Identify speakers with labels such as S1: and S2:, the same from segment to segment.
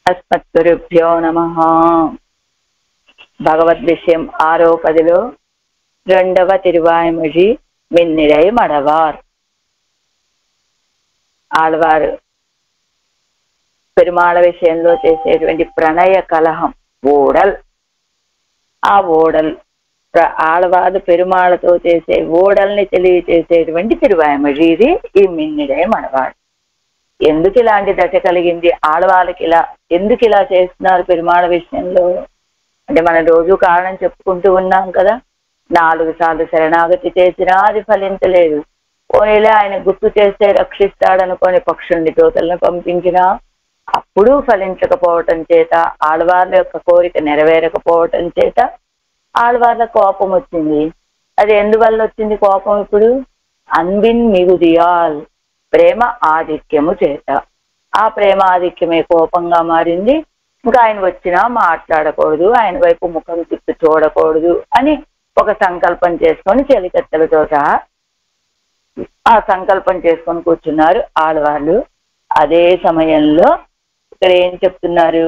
S1: అస్మద్గురుభ్యో నమః. భగవద్ విషయం 6వ పదిలో 2వ తిరువాయ్మొഴി మిన్నిడై మడవార్. ఆళ్వారు పెరుమాళ విషయంలో చేసేటువంటి ప్రణయ కలహం ఓడల్. ఆ ఓడల్ ఆళ్వారు పెరుమాళతో చేసే ఓడల్ని తెలియచేసేటువంటి తిరువాయ్మొഴి ఇది ఈ మిన్నిడై మడవార్. ఎందుకు ఇలాంటి దశ కలిగింది ఆడవాళ్ళకి, ఎందుకు ఇలా చేస్తున్నారు పెరుమాళ విషయంలో అంటే మనం రోజు కారణం చెప్పుకుంటూ ఉన్నాం కదా. 4 సార్లు శరణాగతి చేసినా అది ఫలించలేదు. పోనీలే ఆయన గుర్తు చేస్తే రక్షిస్తాడనుకొని పక్షుల్ని దూతలను పంపించినా అప్పుడు ఫలించకపోవటం చేత, ఆళ్వార్ల యొక్క కోరిక నెరవేరకపోవటం చేత ఆళ్వార్ల కోపం వచ్చింది. అది ఎందువల్ల వచ్చింది కోపం? ఇప్పుడు అన్బిన్ మిగుదియాల్, ప్రేమ ఆధిక్యము చేత. ఆ ప్రేమ ఆధిక్యమే కోపంగా మారింది. ఇంకా ఆయన వచ్చినా మాట్లాడకూడదు, ఆయన వైపు ముఖం తిప్పి చూడకూడదు అని ఒక సంకల్పం చేసుకొని చెలికత్తెలతో సహా ఆ సంకల్పం చేసుకొని కూర్చున్నారు ఆడవాళ్ళు. అదే సమయంలో ఇక్కడ ఏం చెప్తున్నారు,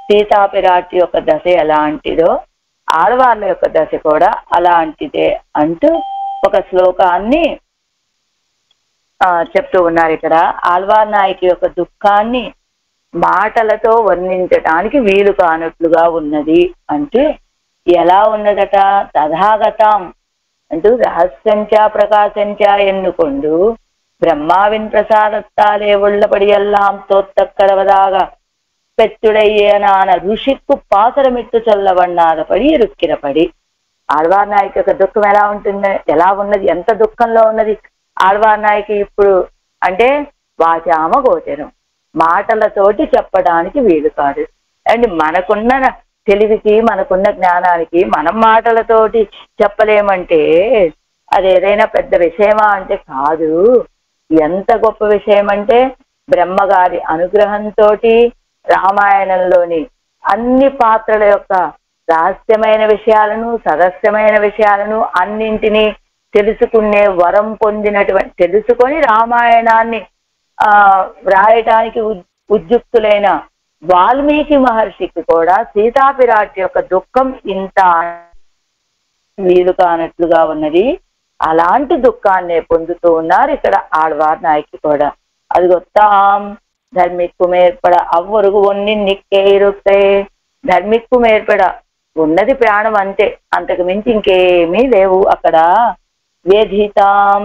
S1: సీతాపిరాటి యొక్క దశ ఎలాంటిదో ఆడవాళ్ళ యొక్క దశ కూడా అలాంటిదే అంటూ ఒక శ్లోకాన్ని చెప్తూ ఉన్నారు. ఇక్కడ ఆళ్వార్ నాయకి యొక్క దుఃఖాన్ని మాటలతో వర్ణించటానికి వీలు కానట్లుగా ఉన్నది. అంటే ఎలా ఉన్నదట? తథాగతం అంటూ రహస్యంచా ప్రకాశంచా ఎన్నుకొండు బ్రహ్మావిన్ ప్రసాదత్తాలే ఉళ్ళపడి ఎల్లాం తోత్తక్కడవదాగా పెచ్చుడయ్యేనాన ఋషిక్కు పాసరమిట్టు చొల్లవన్నాదపడి ఇరుక్కిరపడి. ఆళ్వార్ నాయకి యొక్క దుఃఖం ఎలా ఉంటుంది, ఎలా ఉన్నది, ఎంత దుఃఖంలో ఉన్నది ఆళ్వార్ నాయకి ఇప్పుడు అంటే వాచామ గోచరం, మాటలతోటి చెప్పడానికి వీలు కాదు. అండ్ మనకున్న తెలివికి మనకున్న జ్ఞానానికి మనం మాటలతోటి చెప్పలేమంటే అది ఏదైనా పెద్ద విషయమా అంటే కాదు. ఎంత గొప్ప విషయం అంటే బ్రహ్మగారి అనుగ్రహంతో రామాయణంలోని అన్ని పాత్రల యొక్క రహస్యమైన విషయాలను, సరస్యమైన విషయాలను అన్నింటినీ తెలుసుకునే వరం పొందినటువంటి, తెలుసుకొని రామాయణాన్ని వ్రాయటానికి ఉద్యుక్తులైన వాల్మీకి మహర్షికి కూడా సీతాపిరాటి యొక్క దుఃఖం ఇంత వీలు కానట్లుగా ఉన్నది. అలాంటి దుఃఖాన్నే పొందుతూ ఉన్నారు ఇక్కడ ఆళ్వార్ నాయకి కూడా. అది గొత్తాం ధర్మిక్కు మేర్పడ అవ్వరుగు ఒన్ని నిక్కే ఇరుక్తే. ధర్మిక్కు మేర్పడ ఉన్నది ప్రాణం అంతే, అంతకు మించి ఇంకేమీ లేవు అక్కడ. వేధితాం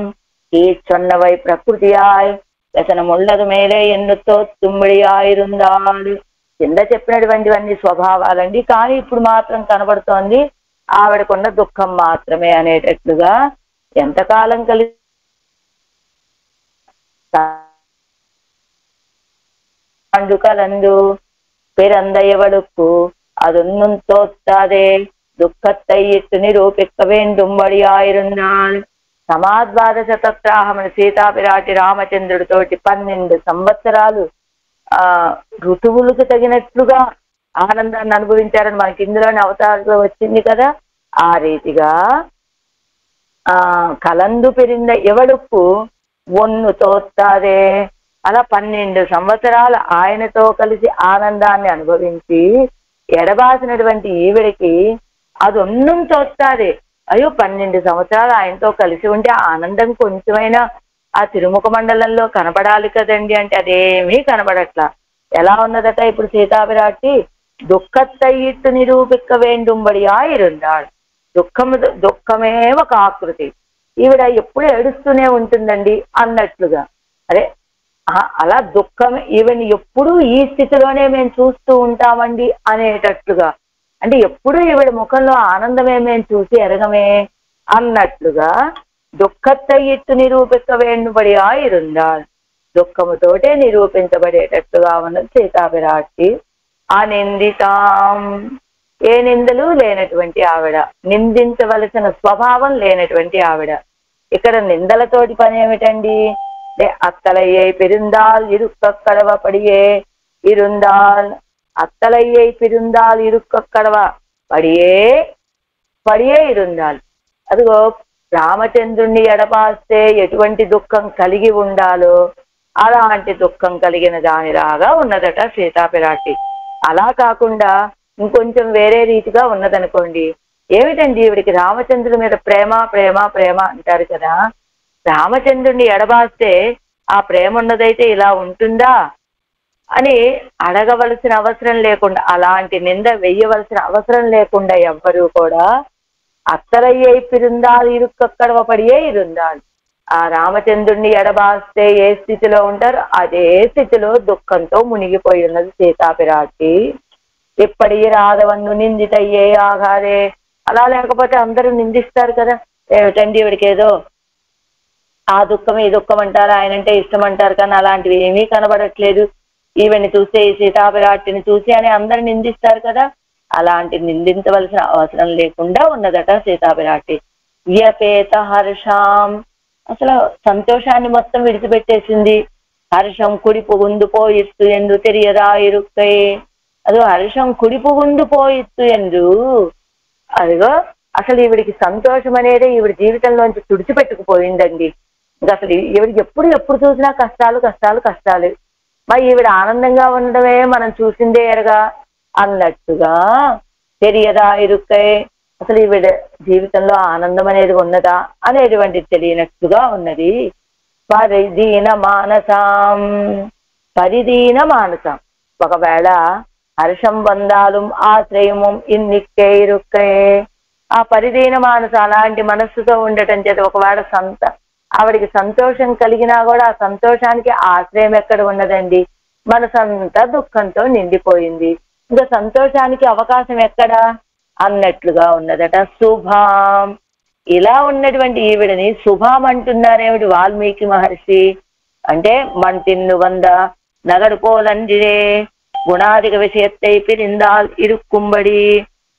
S1: ఈ చొన్నవై ప్రకృతియాయ్ వ్యసనముళ్ళదు మేలే ఎన్నుతో తుమ్మిడియాయిరుందాడు. కింద చెప్పినటువంటివన్నీ స్వభావాలండి, కానీ ఇప్పుడు మాత్రం కనబడుతోంది ఆవిడకున్న దుఃఖం మాత్రమే అనేటట్లుగా. ఎంతకాలం కలిసి கலந்து பிறந்த எவளுக்கு அதொன்னும் தோத்தாதே దుఃఖத்தை ఇట్టు నిరూపిక్క వేండుంబడియాయిరున్నాడు. సమాద్వాదశ తత్రాహమని సీతాపిరాటి రామచంద్రుడితోటి 12 సంవత్సరాలు ఋతువులకు తగినట్లుగా ఆనందాన్ని అనుభవించారని మనకి ఇందులోని అవతారంలో వచ్చింది కదా. ఆ రీతిగా కలందు పెరింద ఎవడుకు ఒన్ను తోస్తాదే, అలా 12 సంవత్సరాలు ఆయనతో కలిసి ఆనందాన్ని అనుభవించి ఎడబాసినటువంటి ఈవిడికి అది ఒన్నం తోస్తాదే. అయ్యో 12 సంవత్సరాలు ఆయనతో కలిసి ఉంటే ఆనందం కొంచెమైనా ఆ తిరుముఖ మండలంలో కనపడాలి కదండి అంటే అదేమీ కనపడట్లా. ఎలా ఉన్నదట ఇప్పుడు సీతాపిరాటి? దుఃఖத்தை ఇట్టు నిరూపిక్క వేండుంబడియాయిరున్నాడు. దుఃఖమే ఒక ఆకృతి, ఈవిడ ఎప్పుడు ఏడుస్తూనే ఉంటుందండి అన్నట్లుగా. అరే అలా దుఃఖం ఈవెన్ ఎప్పుడు ఈ స్థితిలోనే మేము చూస్తూ ఉంటామండి అనేటట్లుగా, అంటే ఎప్పుడు ఈవిడ ముఖంలో ఆనందమే మేము చూసి ఎరగమే అన్నట్లుగా దుఃఖத்தை ఇట్టు నిరూపిక్క వేండుబడియాయిరున్నాడు. దుఃఖముతోటే నిరూపించబడేటట్లుగా ఉన్నది సీతాపిరాటి. ఆ నిందితాం, ఏ నిందలు లేనటువంటి ఆవిడ, నిందించవలసిన స్వభావం లేనటువంటి ఆవిడ. ఇక్కడ నిందలతోటి పని ఏమిటండి? అత్తలయ్యై పెరుందాల్ ఇరుక్కడవ పడియే ఇరుందాల్. అత్తలయ్యై పెరుందాల్ ఇరుక్కడవ పడియే ఇరుందాల్. అదిగో రామచంద్రుణ్ణి ఎడబాస్తే ఎటువంటి దుఃఖం కలిగి ఉండాలో అలాంటి దుఃఖం కలిగిన దానిలాగా ఉన్నదట సీతాపిరాటి. అలా కాకుండా ఇంకొంచెం వేరే రీతిగా ఉన్నదనుకోండి, ఏమిటండి ఈవిడికి రామచంద్రుడి మీద ప్రేమ ప్రేమ ప్రేమ అంటారు కదా, రామచంద్రుణ్ణి ఎడబాస్తే ఆ ప్రేమ ఉన్నదైతే ఇలా ఉంటుందా అని అడగవలసిన అవసరం లేకుండా, అలాంటి నింద వెయ్యవలసిన అవసరం లేకుండా ఎవ్వరూ కూడా అత్తరయ్యై పిరుందాలు ఇరుక్కడవపడియే ఇరుందాలు. ఆ రామచంద్రుణ్ణి ఎడబాస్తే ఏ స్థితిలో ఉంటారు అదే స్థితిలో దుఃఖంతో మునిగిపోయి ఉన్నది సీతాపిరాటి. ఇప్పటి రాధవన్ను నిందితయ్యే ఆగారే. అలా లేకపోతే అందరూ నిందిస్తారు కదా, ఏమిటండి ఈవిడికి ఏదో ఆ దుఃఖం ఈ దుఃఖం అంటారు, ఆయనంటే ఇష్టం అంటారు, కానీ అలాంటివి ఏమీ కనబడట్లేదు, ఈవిని చూస్తే ఈ సీతాపిరాటిని చూసి అని అందరు నిందిస్తారు కదా. అలాంటి నిందించవలసిన అవసరం లేకుండా ఉన్నదట సీతాపిరాటి. వ్యపేత హర్షాం, అసలు సంతోషాన్ని మొత్తం విడిచిపెట్టేసింది. హర్షం కుడి పుగుందు పోయిత్తు ఎందు తెలియదా ఇరుక్కై. అదో హర్షం కుడి పుగుందు పోయిత్తు ఎందు, అదిగో అసలు ఈవిడికి సంతోషం అనేది ఈవిడి జీవితంలోంచి తుడిచిపెట్టుకుపోయిందండి. ఇంకా అసలు ఈవిడికి ఎప్పుడు చూసినా కష్టాలు కష్టాలు కష్టాలు. మరి ఈవిడ ఆనందంగా ఉండడమే మనం చూసిందే ఎరగా అన్నట్టుగా తెలియదా ఇరుక్కై, అసలు ఈవిడ జీవితంలో ఆనందం అనేది ఉన్నదా అనేటువంటిది తెలియనట్టుగా ఉన్నది. పరిదీన మానసాం, పరిదీన మానసం, ఒకవేళ హర్షం బంధాలు ఆశ్రయము ఇన్నిక్కే ఇరుక్కై, ఆ పరిదీన మానస అలాంటి మనస్సుతో ఉండటం చేత ఒకవేళ ఆవిడికి సంతోషం కలిగినా కూడా ఆ సంతోషానికి ఆశ్రయం ఎక్కడ ఉన్నదండి, మనసంతా దుఃఖంతో నిండిపోయింది, ఇంకా సంతోషానికి అవకాశం ఎక్కడా అన్నట్లుగా ఉన్నదట. శుభాం, ఇలా ఉన్నటువంటి ఈవిడని శుభాం అంటున్నారేమిటి వాల్మీకి మహర్షి అంటే, మంటిన్ను వంద నగడు పోలంజిరే గుణాధిక విషయత్తై పిరిందాల్ ఇరుక్కుంబడి.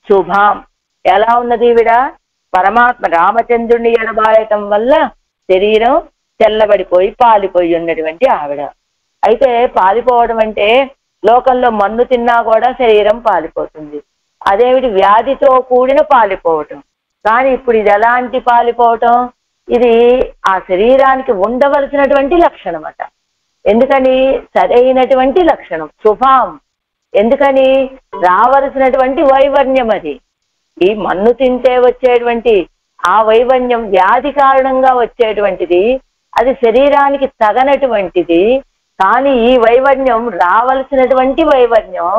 S1: శుభాం, ఎలా ఉన్నది ఈవిడ, పరమాత్మ రామచంద్రుణ్ణి ఎడబాయటం వల్ల శరీరం తెల్లబడిపోయి పాలిపోయి ఉన్నటువంటి ఆవిడ. అయితే పాలిపోవడం అంటే లోకంలో మన్ను తిన్నా కూడా శరీరం పాలిపోతుంది, అదేమిటి వ్యాధితో కూడిన పాలిపోవటం. కానీ ఇప్పుడు ఇది ఎలాంటి పాలిపోవటం, ఇది ఆ శరీరానికి ఉండవలసినటువంటి లక్షణం అట. ఎందుకని, సరైనటువంటి లక్షణం శుభాం, ఎందుకని రావలసినటువంటి వైవర్ణ్యం అది. ఈ మన్ను తింటే వచ్చేటువంటి ఆ వైవన్యం వ్యాధి కారణంగా వచ్చేటువంటిది, అది శరీరానికి తగనటువంటిది. కానీ ఈ వైవన్యం రావలసినటువంటి వైవన్యం,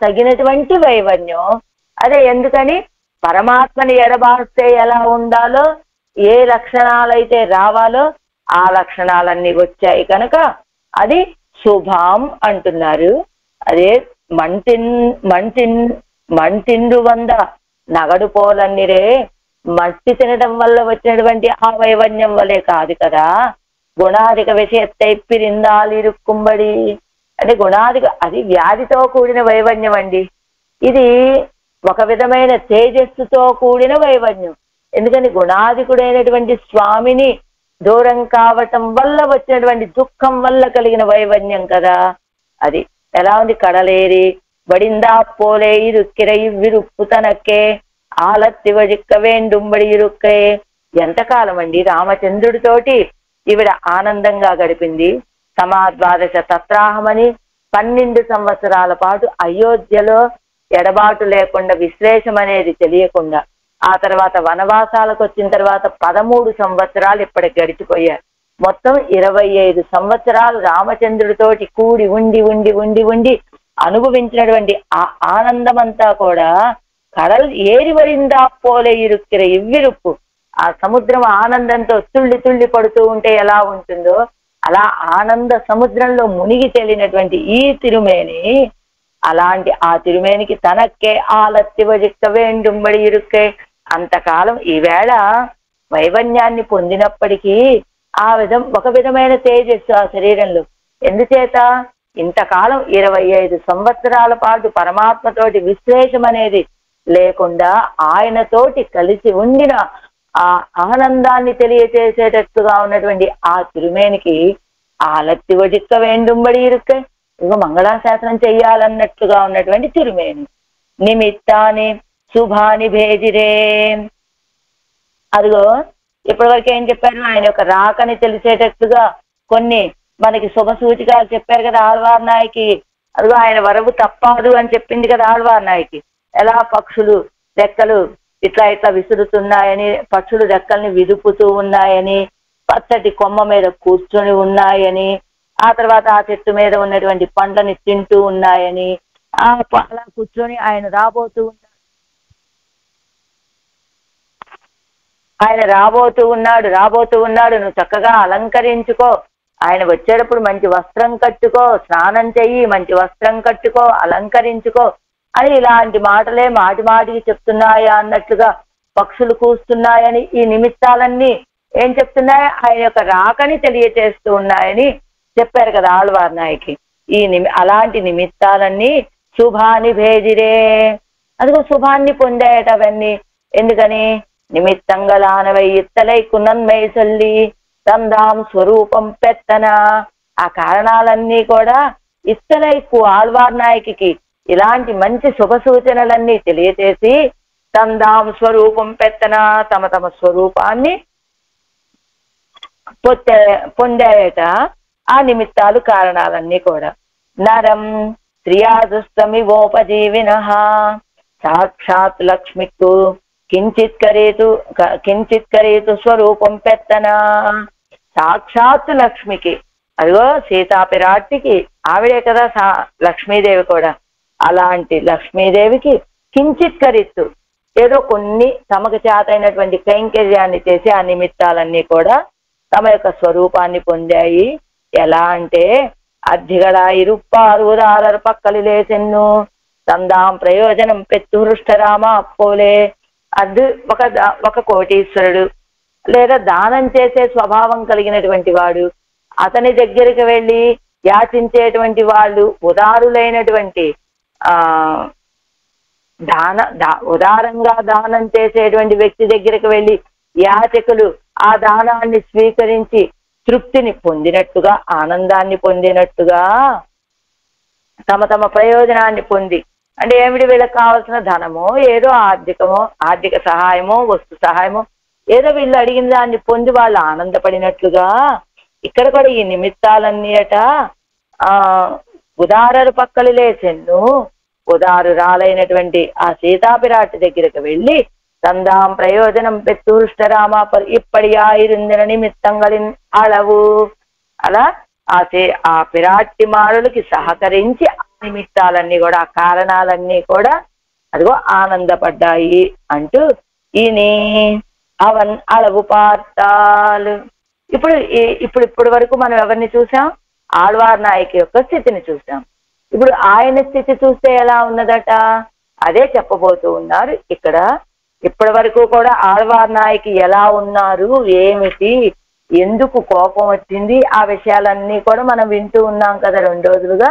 S1: తగినటువంటి వైవన్యం అదే. ఎందుకని పరమాత్మని ఎడబాస్తే ఎలా ఉండాలో, ఏ లక్షణాలైతే రావాలో ఆ లక్షణాలన్నీ వచ్చాయి కనుక అది శుభాం అంటున్నారు. అదే మంటిండు వంద నగడు పోలన్నిరే, మట్టి తినడం వల్ల వచ్చినటువంటి ఆ వైవన్యం వల్లే కాదు కదా. గుణాధిక విషయత్తై పిరిందాలు ఇరుక్కుంబడి అంటే గుణాధిక, అది వ్యాధితో కూడిన వైవన్యం అండి. ఇది ఒక విధమైన తేజస్సుతో కూడిన వైవన్యం. ఎందుకని గుణాధికుడైనటువంటి స్వామిని దూరం కావటం వల్ల వచ్చినటువంటి దుఃఖం వల్ల కలిగిన వైవన్యం కదా అది. ఎలా ఉంది, కడలేరి బడిందా పోలే ఇరుక్కిరై విరుప్పు తనక్కే ఆలత్తివజిక్క వేండుంబడి ఇరుక్కే. ఎంతకాలం అండి రామచంద్రుడితోటి ఈవిడ ఆనందంగా గడిపింది. సమాద్వాదశ తత్రాహమని 12 సంవత్సరాల పాటు అయోధ్యలో ఎడబాటు లేకుండా, విశ్లేషం అనేది తెలియకుండా, ఆ తర్వాత వనవాసాలకు వచ్చిన తర్వాత 13 సంవత్సరాలు ఇప్పటికి గడిచిపోయారు. మొత్తం 25 సంవత్సరాలు రామచంద్రుడితోటి కూడి ఉండి ఉండి ఉండి ఉండి అనుభవించినటువంటి ఆ ఆనందం అంతా కూడా కడల్ ఏరి వరిందా పోలే ఇరుక్కిర ఇవ్విరుప్పు. ఆ సముద్రం ఆనందంతో తుళ్ళి తుళ్ళి పడుతూ ఉంటే ఎలా ఉంటుందో అలా ఆనంద సముద్రంలో మునిగి తేలినటువంటి ఈ తిరుమేని, అలాంటి ఆ తిరుమేనికి తనక్కే ఆలత్తివజిక్క వేండుంబడి ఇరుక్కే. అంతకాలం ఈవేళ వైవన్యాన్ని పొందినప్పటికీ ఒక విధమైన తేజస్సు ఆ శరీరంలో. ఎందుచేత ఇంతకాలం 25 సంవత్సరాల పాటు పరమాత్మతోటి విశ్లేషం అనేది లేకుండా ఆయనతోటి కలిసి ఉండిన ఆ ఆనందాన్ని తెలియచేసేటట్టుగా ఉన్నటువంటి ఆ తిరుమేనికి ఆలత్తివజిక్క వేండుంబడి ఇరుక్కే. ఇగో మంగళాశాసనం చెయ్యాలన్నట్టుగా ఉన్నటువంటి తిరుమేని. నిమిత్తాన్ని శుభాని భేజిరే, అదిగో ఇప్పటివరకు ఏం చెప్పారు, ఆయన యొక్క రాకని తెలిసేటట్టుగా కొన్ని మనకి శుభ సూచికలు చెప్పారు కదా ఆళ్వార్ నాయకి. అదిగో ఆయన వరవు తప్పదు అని చెప్పింది కదా ఆళ్వార్ నాయకి. ఎలా పక్షులు రెక్కలు ఇట్లా ఇట్లా విసురుతున్నాయని, పక్షులు రెక్కల్ని విదుపుతూ ఉన్నాయని, పచ్చటి కొమ్మ మీద కూర్చొని ఉన్నాయని, ఆ తర్వాత ఆ చెట్టు మీద ఉన్నటువంటి పండ్లని తింటూ ఉన్నాయని, అలా కూర్చొని ఆయన రాబోతూ ఉన్నాడు నువ్వు చక్కగా అలంకరించుకో, ఆయన వచ్చేటప్పుడు మంచి వస్త్రం కట్టుకో, స్నానం చెయ్యి, మంచి వస్త్రం కట్టుకో, అలంకరించుకో అని ఇలాంటి మాటలే మాటి మాటికి చెప్తున్నాయా అన్నట్లుగా పక్షులు కూస్తున్నాయని ఈ నిమిత్తాలన్నీ ఏం చెప్తున్నాయి, ఆయన యొక్క రాకని తెలియచేస్తూ ఉన్నాయని చెప్పారు కదా ఆళ్వార్ నాయకి. అలాంటి నిమిత్తాలన్నీ శుభాన్ని భేదిరే, అదిగో శుభాన్ని పొందాయట అవన్నీ. ఎందుకని నిమిత్తంగలానవై ఇత్తలై కునన్మై సొల్లి తందాం స్వరూపం పెత్తన. ఆ కారణాలన్నీ కూడా ఇత్తలైకు ఆళ్వార్ నాయకి ఇలాంటి మంచి శుభ సూచనలన్నీ తెలియచేసి తందాం స్వరూపం పెత్తన, తమ తమ స్వరూపాన్ని పొందాయట. ఆ నిమిత్తాలు కారణాలన్నీ కూడా నరం శ్రియాదుస్తమివోపజీవిన సాక్షాత్ లక్ష్మికు కించిత్ కరేతు స్వరూపం పెత్తన. సాక్షాత్ లక్ష్మికి, అదిగో సీతాపిరాట్టికి ఆవిడే కదా లక్ష్మీదేవి కూడా. అలాంటి లక్ష్మీదేవికి కించిత్ కరిత్తు, ఏదో కొన్ని తమకు చేతైనటువంటి కైంకర్యాన్ని చేసి ఆ నిమిత్తాలన్నీ కూడా తమ యొక్క స్వరూపాన్ని పొందాయి. ఎలా అంటే అర్ధిగళాయిరుప్పారుదారరు పక్కలిలే సెన్ను తందాం ప్రయోజనం పెత్తు హృష్టరామ అప్పోలే. ఒక కోటీశ్వరుడు లేదా దానం చేసే స్వభావం కలిగినటువంటి వాడు, అతని దగ్గరికి వెళ్ళి యాచించేటువంటి వాళ్ళు, ఉదారులైనటువంటి ఉదారంగా దానం చేసేటువంటి వ్యక్తి దగ్గరికి వెళ్ళి యాచకులు ఆ దానాన్ని స్వీకరించి తృప్తిని పొందినట్టుగా, ఆనందాన్ని పొందినట్టుగా, తమ తమ ప్రయోజనాన్ని పొంది, అంటే ఏమిటి వీళ్ళకి కావాల్సిన ధనమో ఏదో ఆర్థిక సహాయమో వస్తు సహాయమో ఏదో వీళ్ళు అడిగిన దాన్ని పొంది వాళ్ళు ఆనందపడినట్లుగా ఇక్కడ కూడా ఈ నిమిత్తాలన్నీ అట ఉదారరు పక్కలు లేచెన్ను, ఉదారు రాలైనటువంటి ఆ సీతాపిరాటి దగ్గరకు వెళ్ళి తందాం ప్రయోజనం పెత్తూష్టరామ ఇప్పడియాయిరుందిన నిమిత్తంగలిన్ అళవు. అలా ఆ పిరాటి మారులకి సహకరించి ఆ నిమిత్తాలన్నీ కూడా, ఆ కారణాలన్నీ కూడా అదిగో ఆనందపడ్డాయి అంటూ ఈయన అవన్ అళవు పార్తాలు. ఇప్పుడు వరకు మనం ఎవరిని చూసాం, ఆళ్వార్ నాయకి యొక్క స్థితిని చూసాం. ఇప్పుడు ఆయన స్థితి చూస్తే ఎలా ఉన్నదట అదే చెప్పబోతూ ఉన్నారు ఇక్కడ. ఇప్పటి వరకు కూడా ఆళ్వార్ నాయకి ఎలా ఉన్నారు, ఏమిటి, ఎందుకు కోపం వచ్చింది, ఆ విషయాలన్నీ కూడా మనం వింటూ ఉన్నాం కదా 2 రోజులుగా.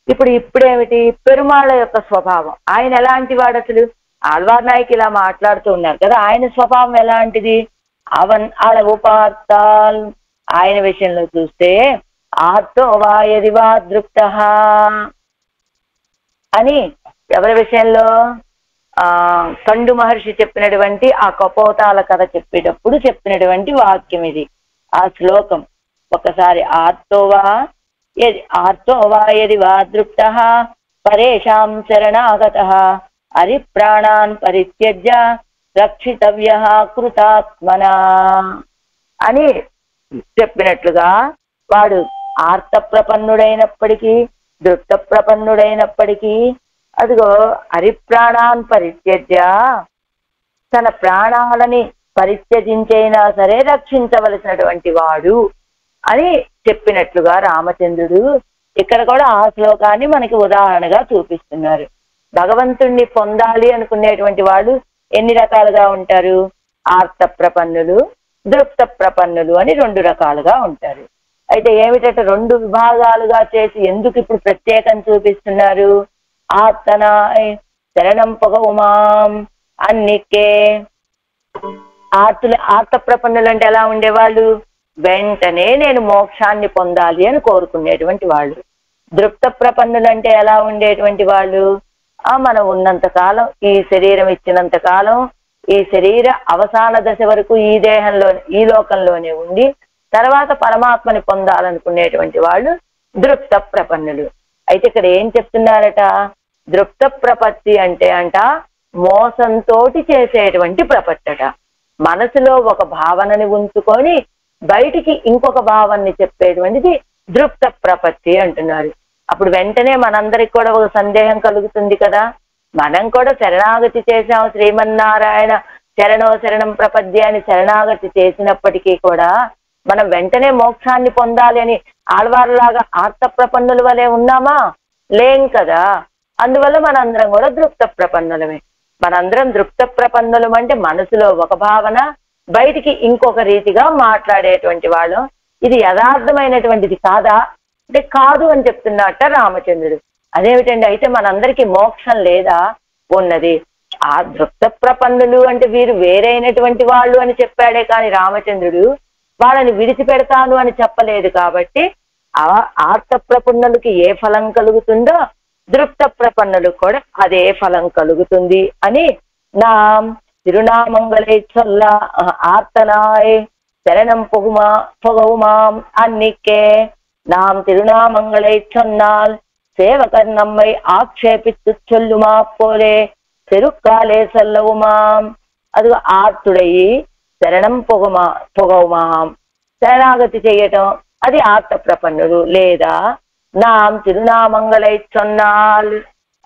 S1: ఇప్పుడేమిటి, పెరుమాళ యొక్క స్వభావం, ఆయన ఎలాంటి వాడు అసలు. ఆళ్వార్ నాయకి ఇలా మాట్లాడుతూ ఉన్నారు కదా, ఆయన స్వభావం ఎలాంటిది. అవన్ అళవు పార్తాల్, ఆయన విషయంలో చూస్తే ఆర్తో వాయది వా దృప్త అని ఎవరి విషయంలో కండు మహర్షి చెప్పినటువంటి ఆ కపోతాల కథ చెప్పేటప్పుడు చెప్పినటువంటి వాక్యం ఇది. ఆ శ్లోకం ఒకసారి ఆర్తోవా యది వా దృప్త పరేషాం శరణాగతః హరి ప్రాణాన్ పరిత్యజ్య రక్షితవ్యః కృతాత్మనా అని చెప్పినట్లుగా వాడు ఆర్త ప్రపన్నుడైనప్పటికీ దృప్త ప్రపన్నుడైనప్పటికీ అదిగో హరిప్రాణాన్ పరిత్యజ్య, తన ప్రాణాలని పరిత్యజించైనా సరే రక్షించవలసినటువంటి వాడు అని చెప్పినట్లుగా రామచంద్రుడు ఇక్కడ కూడా ఆ శ్లోకాన్ని మనకి ఉదాహరణగా చూపిస్తున్నారు. భగవంతుణ్ణి పొందాలి అనుకునేటువంటి వాళ్ళు ఎన్ని రకాలుగా ఉంటారు, ఆర్త ప్రపన్నులు, దృప్త ప్రపన్నులు అని 2 రకాలుగా ఉంటారు. అయితే ఏమిటంటే 2 విభాగాలుగా చేసి ఎందుకు ఇప్పుడు ప్రత్యేకం చూపిస్తున్నారు. ఆర్తనాయ్ శరణం పొగవుమాం అన్నికే. ఆర్త ప్రపన్నులు అంటే ఎలా ఉండేవాళ్ళు, వెంటనే నేను మోక్షాన్ని పొందాలి అని కోరుకునేటువంటి వాళ్ళు. దృప్త ప్రపన్నులు అంటే ఎలా ఉండేటువంటి వాళ్ళు, మనం ఉన్నంత కాలం, ఈ శరీరం ఇచ్చినంత కాలం ఈ శరీర అవసాన దశ వరకు ఈ దేహంలో ఈ లోకంలోనే ఉండి తర్వాత పరమాత్మని పొందాలనుకునేటువంటి వాళ్ళు దృప్త ప్రపన్నులు. అయితే ఇక్కడ ఏం చెప్తున్నారట, దృప్త ప్రపత్తి అంటే మోసంతోటి చేసేటువంటి ప్రపత్తట. మనసులో ఒక భావనని ఉంచుకొని బయటికి ఇంకొక భావాన్ని చెప్పేటువంటిది దృప్త ప్రపత్తి అంటున్నారు. అప్పుడు వెంటనే మనందరికి కూడా ఒక సందేహం కలుగుతుంది కదా, మనం కూడా శరణాగతి చేశాం, శ్రీమన్నారాయణ శరణో శరణం ప్రపద్య అని శరణాగతి చేసినప్పటికీ కూడా మనం వెంటనే మోక్షాన్ని పొందాలి అని ఆళ్వారులాగా ఆర్త ప్రపన్నుల వలె ఉన్నామా? లేం కదా. అందువల్ల మనందరం కూడా దృప్త ప్రపన్నులమే. మనందరం దృప్త ప్రపన్నులం అంటే మనసులో ఒక భావన బయటికి ఇంకొక రీతిగా మాట్లాడేటువంటి వాళ్ళం. ఇది యథార్థమైనటువంటిది కాదా అంటే కాదు అని చెప్తున్నట్ట రామచంద్రుడు. అదేమిటండి, అయితే మనందరికీ మోక్షం లేదా? ఉన్నది. ఆ దృప్త ప్రపన్నులు అంటే వీరు వేరైనటువంటి వాళ్ళు అని చెప్పాడే కానీ రామచంద్రుడు వాళ్ళని విడిచిపెడతాను అని చెప్పలేదు. కాబట్టి ఆ ఆర్త ప్రపన్నులకి ఏ ఫలం కలుగుతుందో దృప్త ప్రపన్నులకు కూడా అదే ఫలం కలుగుతుంది అని నా తిరునామంగళై చొల్ల ఆర్తనాయ్ శరణం పొగవుమాం అన్నికే நாம் திருநாமங்களை சொன்னால் சேவகர் நம்மை ஆக்ஷேபித்து சொல்லுமா போலே செருக்காலே சொல்லவுமாம். అది ఆర్తుడయి శరణం పొగవుమాం శరణాగతి చేయటం అది ఆర్త ప్రపన్నుడు. లేదా నాం తిరునామంగళై చొన్నాల్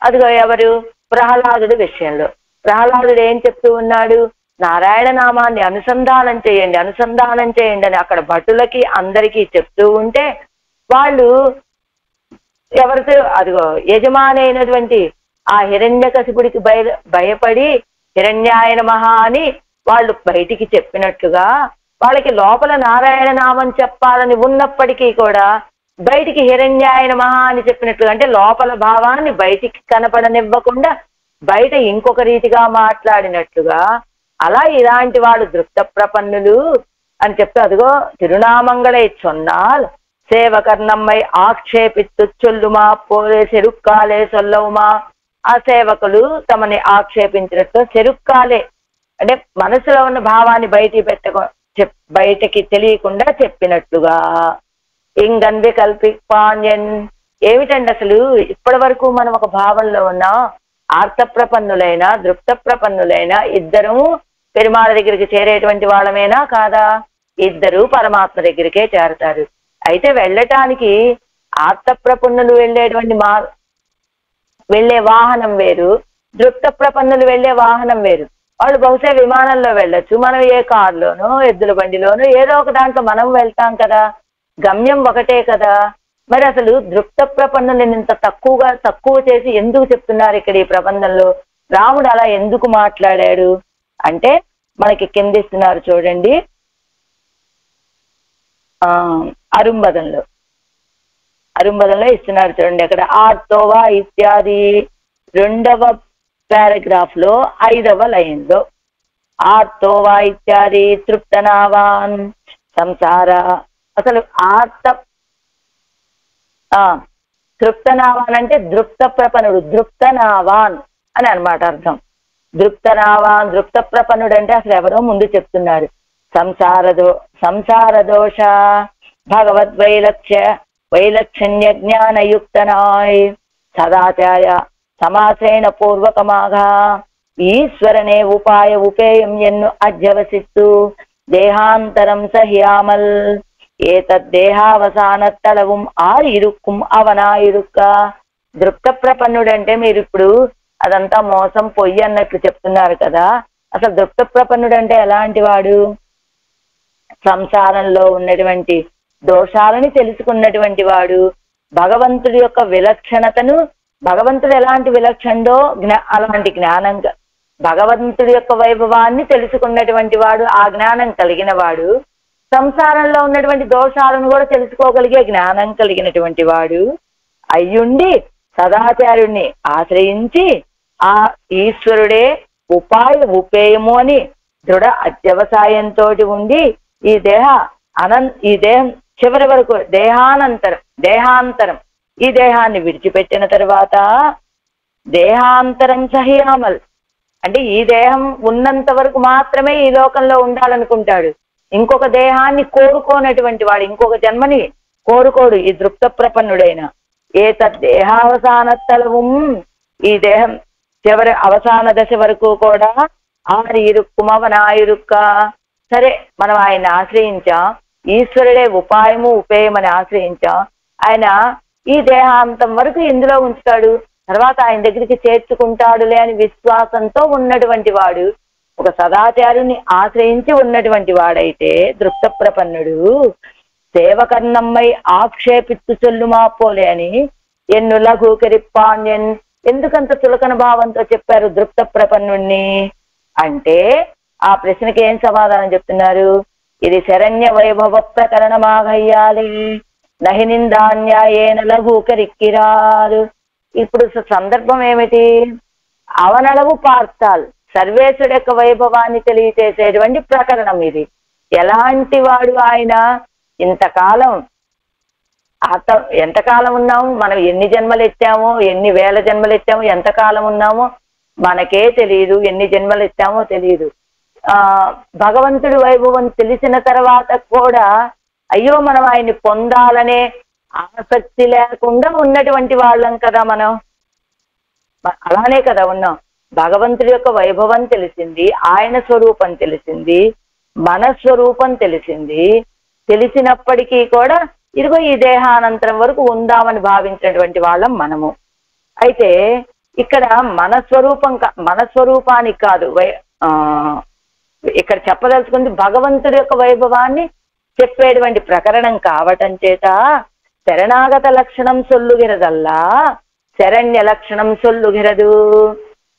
S1: అదిగో ఎవరు? ప్రహ్లాదుడి విషయంలో ప్రహ్లాదుడు ఏం చెప్తూ ఉన్నాడు? నారాయణ నామాన్ని అనుసంధానం చేయండి అని అక్కడ భటులకి అందరికీ చెప్తూ ఉంటే వాళ్ళు ఎవరితో అదిగో యజమాని అయినటువంటి ఆ హిరణ్యకశిపుడికి భయపడి హిరణ్యాయ నమః అని వాళ్ళు బయటికి చెప్పినట్లుగా వాళ్ళకి లోపల నారాయణ నామం చెప్పాలని ఉన్నప్పటికీ కూడా బయటికి హిరణ్యాయ నమః అని చెప్పినట్లుగా అంటే లోపల భావాన్ని బయటికి కనపడనివ్వకుండా బయట ఇంకొక రీతిగా మాట్లాడినట్లుగా అలా ఇలాంటి వాళ్ళు దృప్త ప్రపన్నులు అని చెప్తే అదిగో తిరునామంగళై చొన్నాల్ సేవకర్ నమ్మై ఆక్షేపిత్తు చొల్లుమా పోలే చెరుక్కాలే చొల్లవుమా. ఆ సేవకులు తమని ఆక్షేపించినట్టు చెరుక్కాలే అంటే మనసులో ఉన్న భావాన్ని బయటికి తెలియకుండా చెప్పినట్లుగా. ఇంగన్ వికల్పిపాన్యన్ ఏమిటండి అసలు ఇప్పటి వరకు మనం ఒక భావంలో ఉన్నాం. ఆర్త ప్రపన్నులైనా దృప్త ప్రపన్నులైనా ఇద్దరు పెరుమాళ దగ్గరికి చేరేటువంటి వాళ్ళమేనా కాదా? ఇద్దరు పరమాత్మ దగ్గరికే చేరతారు. అయితే వెళ్ళటానికి ఆర్త ప్రపన్నులు వెళ్ళే వాహనం వేరు, దృప్త ప్రపన్నులు వెళ్ళే వాహనం వేరు. వాళ్ళు బహుశా విమానంలో వెళ్ళొచ్చు, మనం ఏ కారులోనో ఎద్దుల బండిలోనో ఏదో ఒక దాంట్లో మనం వెళ్తాం కదా, గమ్యం ఒకటే కదా. మరి అసలు దృప్త ప్రపన్నులను ఇంత తక్కువ చేసి ఎందుకు చెప్తున్నారు ఇక్కడ ఈ ప్రబంధంలో? రాముడు అలా ఎందుకు మాట్లాడాడు అంటే మనకి కిందిస్తున్నారు చూడండి, అరుంబదంలో ఇస్తున్నారు చూడండి. అక్కడ ఆర్తోవా ఇత్యాది 2వ పారాగ్రాఫ్ లో 5వ లైన్ లో ఆర్తోవా ఇత్యాది తృప్తనావాన్ సంసార అసలు తృప్తనావాన్ అంటే దృప్త ప్రపన్నుడు, దృప్తనావాన్ అని అన్నమాట అర్థం. దృప్తనావాన్ దృప్త ప్రపన్నుడు అంటే అసలు ఎవరో ముందు చెప్తున్నారు. సంసార దోష భగవద్వైలక్షణ్య జ్ఞానయుక్తనాయ్ సదాచాయ సమాసేన పూర్వకమాగా ఈశ్వరనే ఉపాయ ఉపేయం ఎన్ను అధ్యవసిత్తు దేహాంతరం సహ్యామల్ ఏతద్దేహావసానత్తళவும் ఆరిరుక్కుం అవనాయిరుక్క. దృప్త ప్రపన్నుడు అంటే మీరు ఇప్పుడు అదంతా మోసం పొయ్యి అన్నట్లు చెప్తున్నారు కదా. అసలు దృప్త ప్రపన్నుడు అంటే ఎలాంటి వాడు? సంసారంలో ఉన్నటువంటి దోషాలని తెలుసుకున్నటువంటి వాడు, భగవంతుడి యొక్క విలక్షణతను, భగవంతుడు ఎలాంటి విలక్షణో అలాంటి జ్ఞానం, భగవంతుడి యొక్క వైభవాన్ని తెలుసుకున్నటువంటి వాడు, ఆ జ్ఞానం కలిగిన వాడు, సంసారంలో ఉన్నటువంటి దోషాలను కూడా తెలుసుకోగలిగే జ్ఞానం కలిగినటువంటి వాడు అయ్యుండి సదాచార్యుడిని ఆశ్రయించి ఆ ఈశ్వరుడే ఉపేయము అని దృఢ అత్యవసాయంతో ఉండి ఈ దేహం చివరి వరకు దేహాంతరం ఈ దేహాన్ని విడిచిపెట్టిన తర్వాత దేహాంతరం సహ్యామల్ అంటే ఈ దేహం ఉన్నంత వరకు మాత్రమే ఈ లోకంలో ఉండాలనుకుంటాడు. ఇంకొక దేహాన్ని కోరుకోనటువంటి వాడు, ఇంకొక జన్మని కోరుకోడు ఈ దృప్త ప్రపన్నుడైన. ఏ తద్దేహావసానత్తలవు, ఈ దేహం చివరి అవసాన దశ వరకు కూడా ఆరిరుక్కుమవనాయిరుక్క. సరే, మనం ఆయన ఆశ్రయించాం, ఈశ్వరుడే ఉపాయము ఉపేయమని ఆశ్రయించాం. ఆయన ఈ దేహాంతం వరకు ఇందులో ఉంచుతాడు, తర్వాత ఆయన దగ్గరికి చేర్చుకుంటాడులే అని విశ్వాసంతో ఉన్నటువంటి వాడు, ఒక సదాచార్యుని ఆశ్రయించి ఉన్నటువంటి వాడైతే దృప్త ప్రపన్నుడు సేవకర్ణమ్మై ఆక్షేపిత్తు చొల్లుమా పోలే అని ఎన్ను లఘుకరిప్పాణ్యన్ ఎందుకంత చులకన భావంతో చెప్పారు దృప్త ప్రపన్నుణ్ణి అంటే, ఆ ప్రశ్నకి ఏం సమాధానం చెప్తున్నారు? ఇది శరణ్య వైభవ ప్రకరణమాగయ్యాలి నహినిందాన్యాయేన లఘుకరిక్కిరారు. ఇప్పుడు సందర్భం ఏమిటి? అవనళవు పార్తాల్ సర్వేశ్వరుడు యొక్క వైభవాన్ని తెలియచేసేటువంటి ప్రకరణం ఇది. ఎలాంటి వాడు ఆయన? ఇంతకాలం ఎంతకాలం ఉన్నాము మనం, ఎన్ని జన్మలు ఎత్తామో, ఎన్ని వేల జన్మలు ఎత్తామో, ఎంతకాలం ఉన్నామో మనకే తెలియదు, ఎన్ని జన్మలు ఎత్తామో తెలియదు. భగవంతుడి వైభవం తెలిసిన తర్వాత కూడా అయ్యో మనం ఆయన్ని పొందాలనే ఆసక్తి లేకుండా ఉన్నటువంటి వాళ్ళం కదా మనం. అలానే కదా ఉన్నాం. భగవంతుడి యొక్క వైభవం తెలిసింది, ఆయన స్వరూపం తెలిసింది, మన స్వరూపం తెలిసింది. తెలిసినప్పటికీ కూడా ఇదిగో ఈ దేహానంతరం వరకు ఉందామని భావించినటువంటి వాళ్ళం మనము. అయితే ఇక్కడ మన స్వరూపానికి కాదు, ఇక్కడ చెప్పదలుచుకుంది భగవంతుడి యొక్క వైభవాన్ని చెప్పేటువంటి ప్రకరణం కావటం చేత శరణాగత లక్షణం సొల్లుగిరదల్లా శరణ్య లక్షణం సొల్లుగిరదు.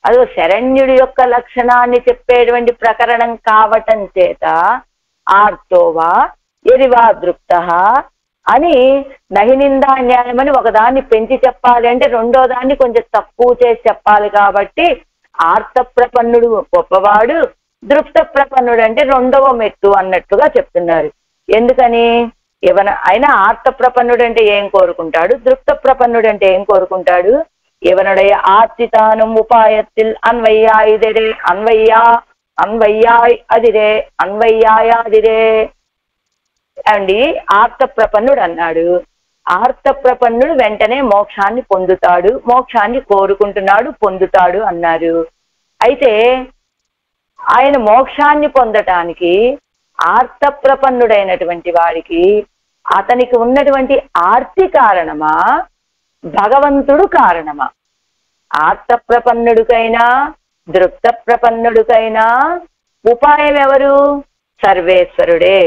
S1: అదో శరణ్యుడి యొక్క లక్షణాన్ని చెప్పేటువంటి ప్రకరణం కావటం చేత ఆర్తోవా ఎరివా దృప్త అని నహినిందా న్యాయమని ఒకదాన్ని పెంచి చెప్పాలి అంటే రెండో దాన్ని కొంచెం తక్కువ చేసి చెప్పాలి. కాబట్టి ఆర్త ప్రపన్నుడు గొప్పవాడు, దృప్త ప్రపన్నుడు అంటే రెండవ మెట్టు అన్నట్టుగా చెప్తున్నారు. ఎందుకని? అయినా ఆర్త ప్రపన్నుడు అంటే ఏం కోరుకుంటాడు, దృప్త ప్రపన్నుడు అంటే ఏం కోరుకుంటాడు? ఇవనుடைய ఆర్తితానం ఉపాయத்தில் అన్వయ్యాయిదిరే అన్వయ్యాయాదిరే అండి. ఆర్త ప్రపన్నుడు అన్నాడు. ఆర్త ప్రపన్నుడు వెంటనే మోక్షాన్ని పొందుతాడు, మోక్షాన్ని కోరుకుంటున్నాడు, పొందుతాడు అన్నారు. అయితే ఆయన మోక్షాన్ని పొందటానికి ఆర్త ప్రపన్నుడైనటువంటి వాడికి అతనికి ఉన్నటువంటి ఆర్తి కారణమా, భగవంతుడు కారణమా? ఆర్త ప్రపన్నుడికైనా దృప్త ప్రపన్నుడికైనా ఉపాయం ఎవరు? సర్వేశ్వరుడే.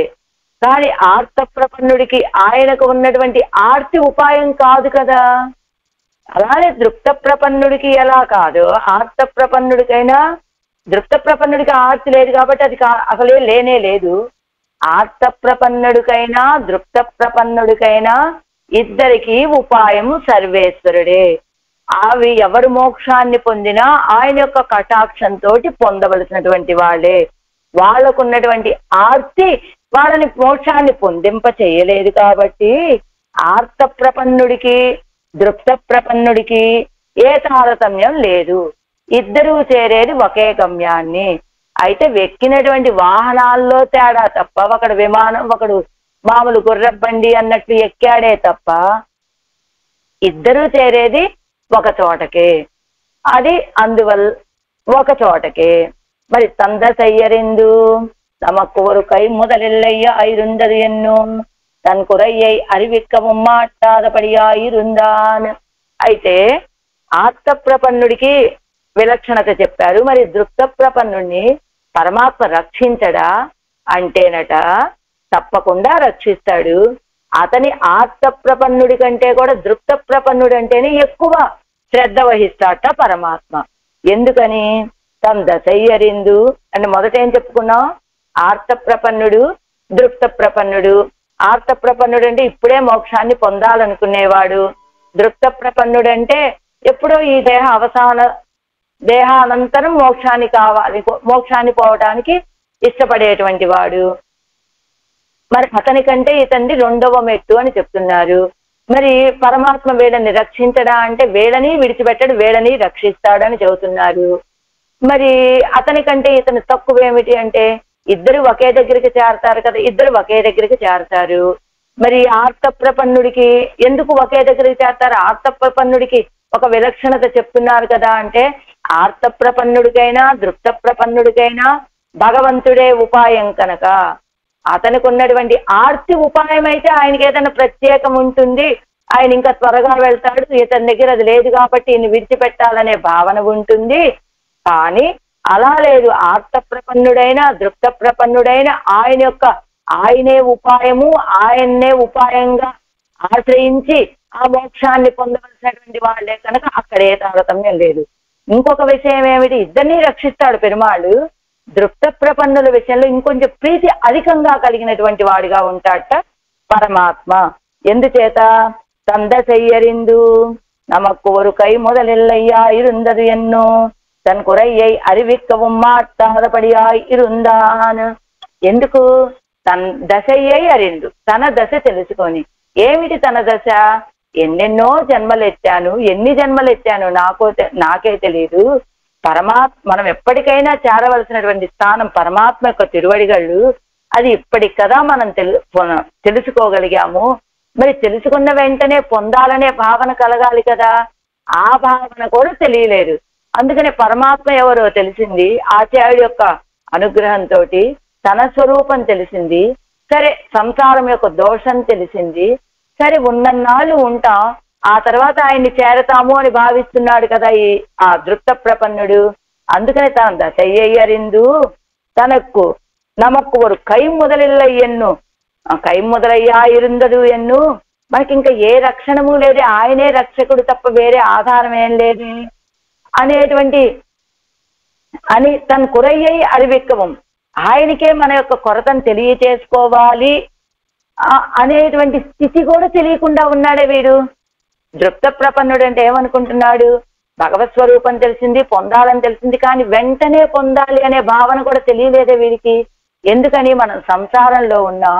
S1: కానీ ఆర్త ప్రపన్నుడికి ఆయనకు ఉన్నటువంటి ఆర్తి ఉపాయం కాదు కదా. అలానే దృప్త ప్రపన్నుడికి ఎలా కాదు, ఆర్త ప్రపన్నుడికైనా, దృప్త ప్రపన్నుడికి ఆర్తి లేదు కాబట్టి అది అసలే లేనే లేదు. ఆర్త ప్రపన్నుడికైనా దృప్త ప్రపన్నుడికైనా ఇద్దరికి ఉపాయము సర్వేశ్వరుడే. అవి ఎవరు మోక్షాన్ని పొందినా ఆయన యొక్క కటాక్షంతో పొందవలసినటువంటి వాళ్ళే. వాళ్ళకున్నటువంటి ఆర్తి వాళ్ళని మోక్షాన్ని పొందింప చేయలేదు. కాబట్టి ఆర్త ప్రపన్నుడికి దృప్త ప్రపన్నుడికి ఏ తారతమ్యం లేదు, ఇద్దరూ చేరేది ఒకే గమ్యాన్ని. అయితే వెక్కినటువంటి వాహనాల్లో తేడా తప్ప, ఒకడు విమానం ఒకడు మామూలు గుర్రబండి అన్నట్లు ఎక్కాడే తప్ప ఇద్దరూ చేరేది ఒక చోటకే. అది అందువల్ల ఒక చోటకే. మరి తంద సయ్యరిందు நமக்கு ஒரு கை முதலில்லையா இருந்தது என்னும் தன் குறையை அறிவிக்கவும் మాట్లాడపడియాయిరుందాన్. అయితే ఆర్త ప్రపన్నుడికి విలక్షణత చెప్పారు. మరి దృప్త ప్రపన్నుడిని పరమాత్మ రక్షించడా అంటేనట తప్పకుండా రక్షిస్తాడు. అతని ఆర్త ప్రపన్నుడి కంటే కూడా దృప్త ప్రపన్నుడు అంటేనే ఎక్కువ శ్రద్ధ వహిస్తాట పరమాత్మ. ఎందుకని? తన దశయ్యరిందు అంటే మొదట ఏం చెప్పుకున్నాం? ఆర్త ప్రపన్నుడు, దృప్త ప్రపన్నుడు. ఆర్త ప్రపన్నుడు అంటే ఇప్పుడే మోక్షాన్ని పొందాలనుకునేవాడు. దృప్త ప్రపన్నుడు అంటే ఎప్పుడో ఈ దేహానంతరం మోక్షాన్ని పోవటానికి ఇష్టపడేటువంటి వాడు. మరి అతనికంటే ఇతన్ని రెండవ మెట్టు అని చెప్తున్నారు. మరి పరమాత్మ వీళ్ళని రక్షించడా అంటే వీళ్ళని విడిచిపెట్టడు, వీళ్ళని రక్షిస్తాడని చెబుతున్నారు. మరి అతని కంటే ఇతను తక్కువ ఏమిటి అంటే ఇద్దరు ఒకే దగ్గరికి చేరతారు కదా, ఇద్దరు ఒకే దగ్గరికి చేరతారు. మరి ఆర్త ప్రపన్నుడికి ఎందుకు ఒకే దగ్గరికి చేరతారు? ఆర్త ప్రపన్నుడికి ఒక విలక్షణత చెప్తున్నారు కదా అంటే ఆర్త ప్రపన్నుడికైనా దృప్త ప్రపన్నుడికైనా భగవంతుడే ఉపాయం కనుక అతనికి ఉన్నటువంటి ఆర్తి ఉపాయం అయితే ఆయనకి ఏదైనా ప్రత్యేకం ఉంటుంది, ఆయన ఇంకా త్వరగా వెళ్తాడు, ఇతని దగ్గర అది లేదు కాబట్టి ఈయన విడిచిపెట్టాలనే భావన ఉంటుంది. కానీ అలా లేదు, ఆర్త ప్రపన్నుడైనా దృప్త ప్రపన్నుడైనా ఆయనే ఉపాయము, ఆయన్నే ఉపాయంగా ఆశ్రయించి ఆ మోక్షాన్ని పొందవలసినటువంటి వాళ్ళే కనుక అక్కడే తారతమ్యం లేదు. ఇంకొక విషయం ఏమిటి, ఇద్దరినీ రక్షిస్తాడు పెరుమాళ్ళు. దృప్త ప్రపన్నుల విషయంలో ఇంకొంచెం ప్రీతి అధికంగా కలిగినటువంటి వాడిగా ఉంటాడట పరమాత్మ. ఎందుచేత తందసెయ్యరిందు நமக்கு ஒரு கை முதலில்லையா இருந்தது என்னோ தன் குறையை அறிவிக்கவும் மாட்டாதபடியாய் இருந்தான். ఎందుకు దశయ్యై అరిందు, తన దశ తెలుసుకొని. ఏమిటి తన దశ? ఎన్నెన్నో జన్మలెత్తాను, ఎన్ని జన్మలెత్తాను నాకే తెలియదు. మనం ఎప్పటికైనా చేరవలసినటువంటి స్థానం పరమాత్మ యొక్క తిరువడిగళ్ళు. అది ఇప్పటికి కదా మనం తెలుసుకోగలిగాము. మరి తెలుసుకున్న వెంటనే పొందాలనే భావన కలగాలి కదా, ఆ భావన కూడా తెలియలేదు. అందుకనే పరమాత్మ ఎవరో తెలిసింది, ఆచార్యుడి యొక్క అనుగ్రహంతో తన స్వరూపం తెలిసింది. సరే సంసారం యొక్క దోషం తెలిసింది. సరే ఉన్నన్నాళ్ళు ఉంటాం, ఆ తర్వాత ఆయన్ని చేరతాము అని భావిస్తున్నాడు కదా ఆ దృప్త ప్రపన్నుడు. అందుకని తాను దశయ్యరిందు நமக்கு ஒரு கை முதலில்லை ఎన్ను, కై మొదలయ్యా ఇరుందదు ఎన్ను. మనకి ఇంకా ఏ రక్షణము లేదు, ఆయనే రక్షకుడు తప్ప వేరే ఆధారం ఏం లేదు అని తన కురయ్యై అరివిక్కవం, ఆయనకే మన యొక్క కొరతను తెలియచేసుకోవాలి అనేటువంటి స్థితి కూడా తెలియకుండా ఉన్నాడే వీడు. దృప్త ప్రపన్నుడు అంటే ఏమనుకుంటున్నాడు, భగవత్ స్వరూపం తెలిసింది, పొందాలని తెలిసింది, కానీ వెంటనే పొందాలి అనే భావన కూడా తెలియలేదే వీడికి. ఎందుకని? మనం సంసారంలో ఉన్నా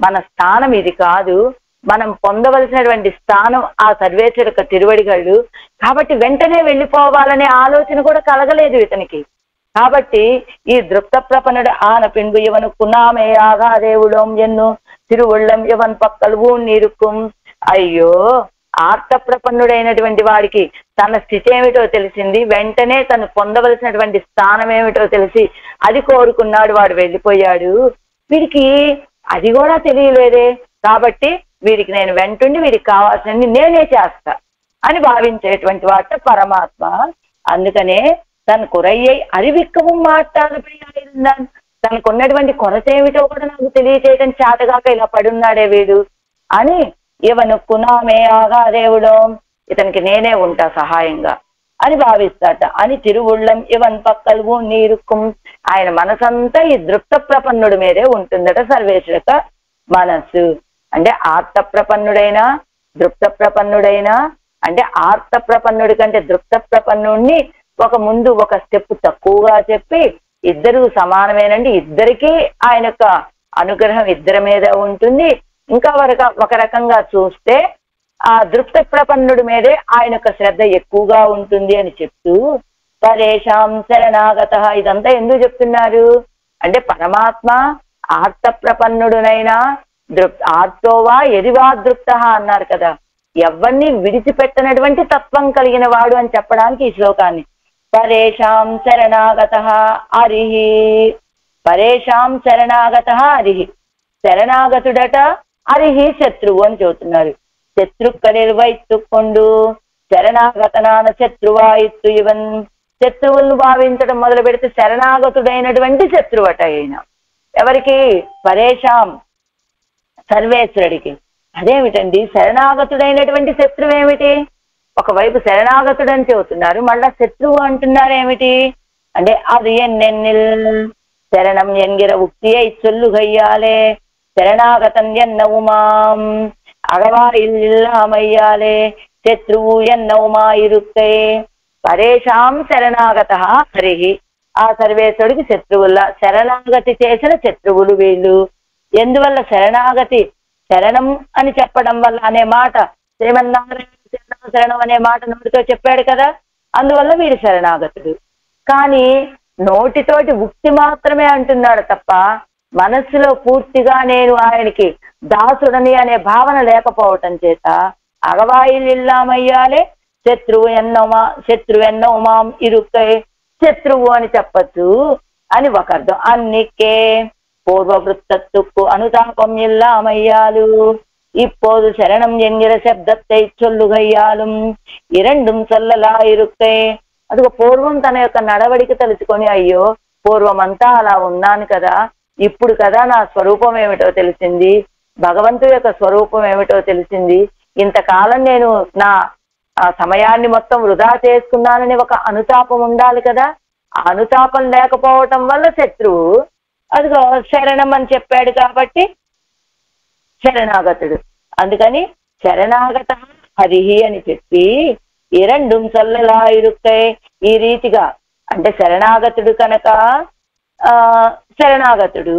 S1: మన స్థానం ఇది కాదు, మనం పొందవలసినటువంటి స్థానం ఆ సర్వేశ్వర యొక్క తిరువడిగళ్ళు. కాబట్టి వెంటనే వెళ్ళిపోవాలనే ఆలోచన కూడా కలగలేదు ఇతనికి. కాబట్టి ఈ దృప్త ప్రపన్నుడు ఆన పిండు ఇవను కునామే ఆగాదేవుడం ఎన్ను తిరువుళ్ళం ఇవన్ పక్కలు ఊన్నీరుకుం. అయ్యో, ఆర్త ప్రపన్నుడైనటువంటి వాడికి తన స్థితి ఏమిటో తెలిసింది, వెంటనే తను పొందవలసినటువంటి స్థానం ఏమిటో తెలిసి అది కోరుకున్నాడు, వాడు వెళ్ళిపోయాడు. వీడికి అది కూడా తెలియలేదే. కాబట్టి వీడికి నేను వెంటుండి వీడికి కావాల్సింది నేనే చేస్తా అని భావించేటువంటి వాట పరమాత్మ. అందుకనే తన కురయ్యై అరివిక్కవం మాట్లాడబడియాడు. తనకున్నటువంటి కొరత ఏమిటో కూడా నాకు తెలియచేయటం చేతగాక ఇలా పడున్నాడే వీడు అని ఇవను కునామే ఆగాదేవుడో, ఇతనికి నేనే ఉంటా సహాయంగా అని భావిస్తాట. అని తిరువుళ్ళం ఇవన్ పక్కలు నీరుకుం. ఆయన మనసంతా ఈ దృప్త ప్రపన్నుడి మీదే ఉంటుందట సర్వేశ్వరక మనస్సు. అంటే ఆర్త ప్రపన్నుడైనా దృప్త ప్రపన్నుడైనా, అంటే ఆర్త ప్రపన్నుడి కంటే దృప్త ప్రపన్నుడిని ముందు ఒక స్టెప్ తక్కువగా చెప్పి ఇద్దరు సమానమేనండి, ఇద్దరికీ ఆయన యొక్క అనుగ్రహం ఇద్దరి మీద ఉంటుంది. ఇంకా ఒక రకంగా చూస్తే ఆ దృప్త ప్రపన్నుడి మీదే ఆయన యొక్క శ్రద్ధ ఎక్కువగా ఉంటుంది అని చెప్తూ పరేషాం శరణాగత. ఇదంతా ఎందుకు చెప్తున్నారు అంటే పరమాత్మ ఆర్త ప్రపన్నుడునైనా ఆర్తోవా ఎదివా దృప్త అన్నారు కదా, ఎవరిని విడిచిపెట్టనటువంటి తత్వం కలిగిన వాడు అని చెప్పడానికి ఈ శ్లోకాన్ని. పరేషాం శరణాగత హరిహి, పరేషాం శరణాగత హరిహి, శరణాగతుడట హరిహి శత్రువు అని చెబుతున్నారు. శత్రుక్కలిల్ వైత్తుకొండు శరణాగతనాన శత్రువాయిత్తు ఇవన్. శత్రువులను భావించడం మొదలు పెడితే శరణాగతుడైనటువంటి శత్రువట అయిన ఎవరికి? పరేషాం సర్వేశ్వరుడికి. అదేమిటండి శరణాగతుడైనటువంటి శత్రువు ఏమిటి? ఒకవైపు శరణాగతుడు అని చెబుతున్నారు, మళ్ళా శత్రువు అంటున్నారు ఏమిటి అంటే అది ఎన్నెన్నిల్ శరణం ఎంగిర ఉక్తి అయి చొల్లుగయ్యాలే శరణాగతం ఎన్నవుమాం అగవా ఇల్లామయ్యాలే శత్రువు ఎన్నవుమా ఇరుక్తే. పరేషాం శరణాగత హరిహి, ఆ సర్వేశ్వరుడికి శత్రువుల్లా శరణాగతి చేసిన శత్రువులు వీళ్ళు. ఎందువల్ల? శరణాగతి, శరణం అని చెప్పడం వల్ల అనే మాట, శ్రీమన్నారాయణ శరణం అనే మాట నోటితో చెప్పాడు కదా, అందువల్ల వీడు శరణాగతుడు. కానీ నోటితోటి ఉక్తి మాత్రమే అంటున్నాడు తప్ప మనస్సులో పూర్తిగా నేను ఆయనకి దాసుడని అనే భావన లేకపోవటం చేత అగవాయిల్లామయ్యాలే శత్రువు మాం ఇరుక్కై శత్రువు అని చెప్పచ్చు అని ఒక అర్థం. అన్నికే పూర్వవృత్తత్తుకు అనుతాపం ఇల్లామయ్యాలు இப்போது శరణం என்கிற శబ్దத்தை சொல்லுகையாலும் இரண்டும் சொல்லலா இருக்கై. అదిగో పూర్వం తన యొక్క నడవడిక తలుచుకొని అయ్యో పూర్వం అంతా అలా ఉన్నాను కదా, ఇప్పుడు కదా నా స్వరూపం ఏమిటో తెలిసింది, భగవంతుడి యొక్క స్వరూపం ఏమిటో తెలిసింది, ఇంతకాలం నేను నా సమయాన్ని మొత్తం వృధా చేసుకున్నానని ఒక అనుతాపం ఉండాలి కదా. ఆ అనుతాపం లేకపోవటం వల్ల శత్రువు అదిగో శరణం అని చెప్పాడు కాబట్టి శరణాగతుడు. అందుకని శరణాగత హరిహి అని చెప్పి ఇరండుం సల్లలా ఇరుక్కై ఈ రీతిగా అంటే శరణాగతుడు కనుక శరణాగతుడు,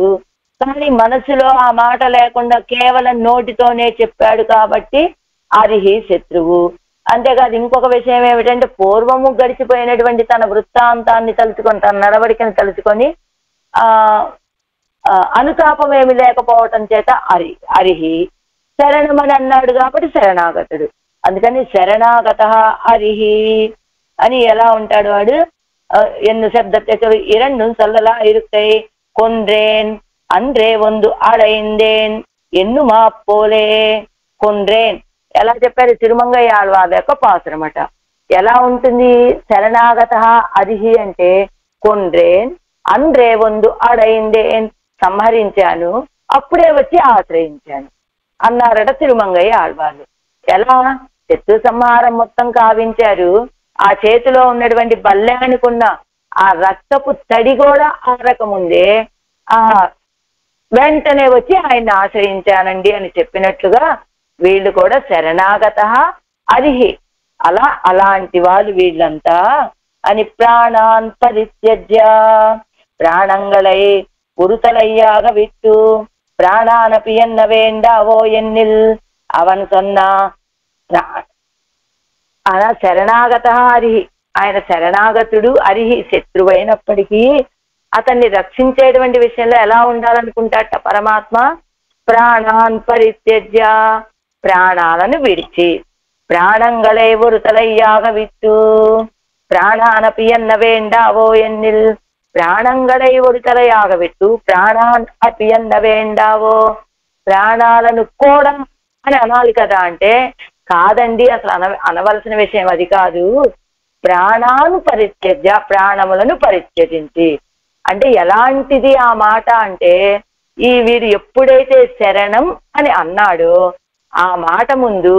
S1: కానీ మనసులో ఆ మాట లేకుండా కేవలం నోటితోనే చెప్పాడు కాబట్టి హరిహి శత్రువు. అంతేకాదు ఇంకొక విషయం ఏమిటంటే పూర్వము గడిచిపోయినటువంటి తన వృత్తాంతాన్ని తలుచుకొని తన నడవడికని తలుచుకొని అనుతాపం ఏమి లేకపోవటం చేత హరిహి శరణమని అన్నాడు కాబట్టి శరణాగతుడు. అందుకని శరణాగత హరిహి అని ఎలా ఉంటాడు వాడు. ఎన్ను శబ్దத்தை இரண்டும் சொல்லலா இருக்கை கொன்றேன் அன்றே ஒன்று அடைந்தேன் ఎన్నుమా పోలే. కొండ్రేన్ ఎలా చెప్పారు తిరుమంగయ్య ఆళ్వార్ల యొక్క పాసురమట. ఎలా ఉంటుంది శరణాగత హరిహి అంటే కొండ్రేన్ అండ్రే వందు అడైందేన్ సంహరించాను అప్పుడే వచ్చి ఆశ్రయించాను అన్నారట తిరుమంగయ్య ఆళ్వార్లు. ఎలా శత్రు సంహారం మొత్తం కావించారు, ఆ చేతిలో ఉన్నటువంటి బల్లానికున్న ఆ రక్తపు తడి కూడా ఆరకముందే వెంటనే వచ్చి ఆయన్ని ఆశ్రయించానండి అని చెప్పినట్లుగా వీళ్ళు కూడా శరణాగత హరిహి. అలాంటి వాళ్ళు వీళ్ళంతా అని ప్రాణాన్ పరిత్యజ్య ప్రాణంగళై ఉరుతలయ్యాగ విట్టు ప్రాణానపి ఎన్న వేండావో ఎన్నిల్ అవన్ సొన్నా అలా శరణాగత హరిహి. ఆయన శరణాగతుడు హరిహి. శత్రువైనప్పటికీ అతన్ని రక్షించేటువంటి విషయంలో ఎలా ఉండాలనుకుంటాట పరమాత్మ. ప్రాణాన్ పరిత్యజ్య ప్రాణాలను విడిచి ప్రాణంగళై ఉరుతలయ్యాగ విట్టు ప్రాణానపి ఎన్న వేండావో ఎన్నిల్ ప్రాణంగళై ఉరుతలయాగ విట్టు ప్రాణాన్ అపి ఎన్న వేండావో ప్రాణాలను కూడా అని అనాలి కదా. అంటే కాదండి అసలు అనవలసిన విషయం అది కాదు. ప్రాణాను పరిత్యజ్య ప్రాణములను పరిత్యజించి అంటే ఎలాంటిది ఆ మాట అంటే వీడు ఎప్పుడైతే శరణం అని అన్నాడో ఆ మాట ముందు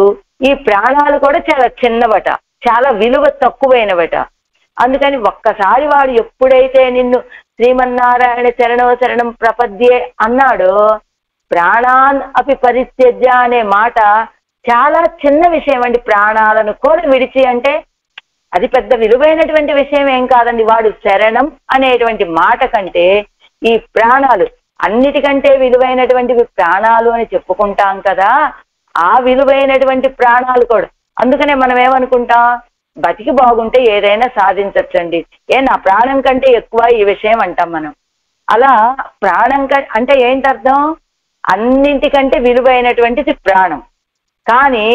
S1: ఈ ప్రాణాలు కూడా చాలా చిన్నవట, చాలా విలువ తక్కువైనవట. అందుకని ఒక్కసారి వాడు ఎప్పుడైతే నిన్ను శ్రీమన్నారాయణ శరణో శరణం ప్రపద్యే అన్నాడో ప్రాణాన్ అపి పరిత్యజ్య అనే మాట చాలా చిన్న విషయం అండి. ప్రాణాలను కూడా విడిచి అంటే అది పెద్ద విలువైనటువంటి విషయం ఏం కాదండి. వాడు శరణం అనేటువంటి మాట కంటే ఈ ప్రాణాలు అన్నిటికంటే విలువైనటువంటివి ప్రాణాలు అని చెప్పుకుంటాం కదా, ఆ విలువైనటువంటి ప్రాణాలు కూడా. అందుకనే మనం ఏమనుకుంటాం, బతికి బాగుంటే ఏదైనా సాధించచ్చండి, నా ప్రాణం కంటే ఎక్కువ ఈ విషయం అంటాం మనం. అలా ప్రాణం అంటే ఏంటర్థం, అన్నింటికంటే విలువైనటువంటిది ప్రాణం. కానీ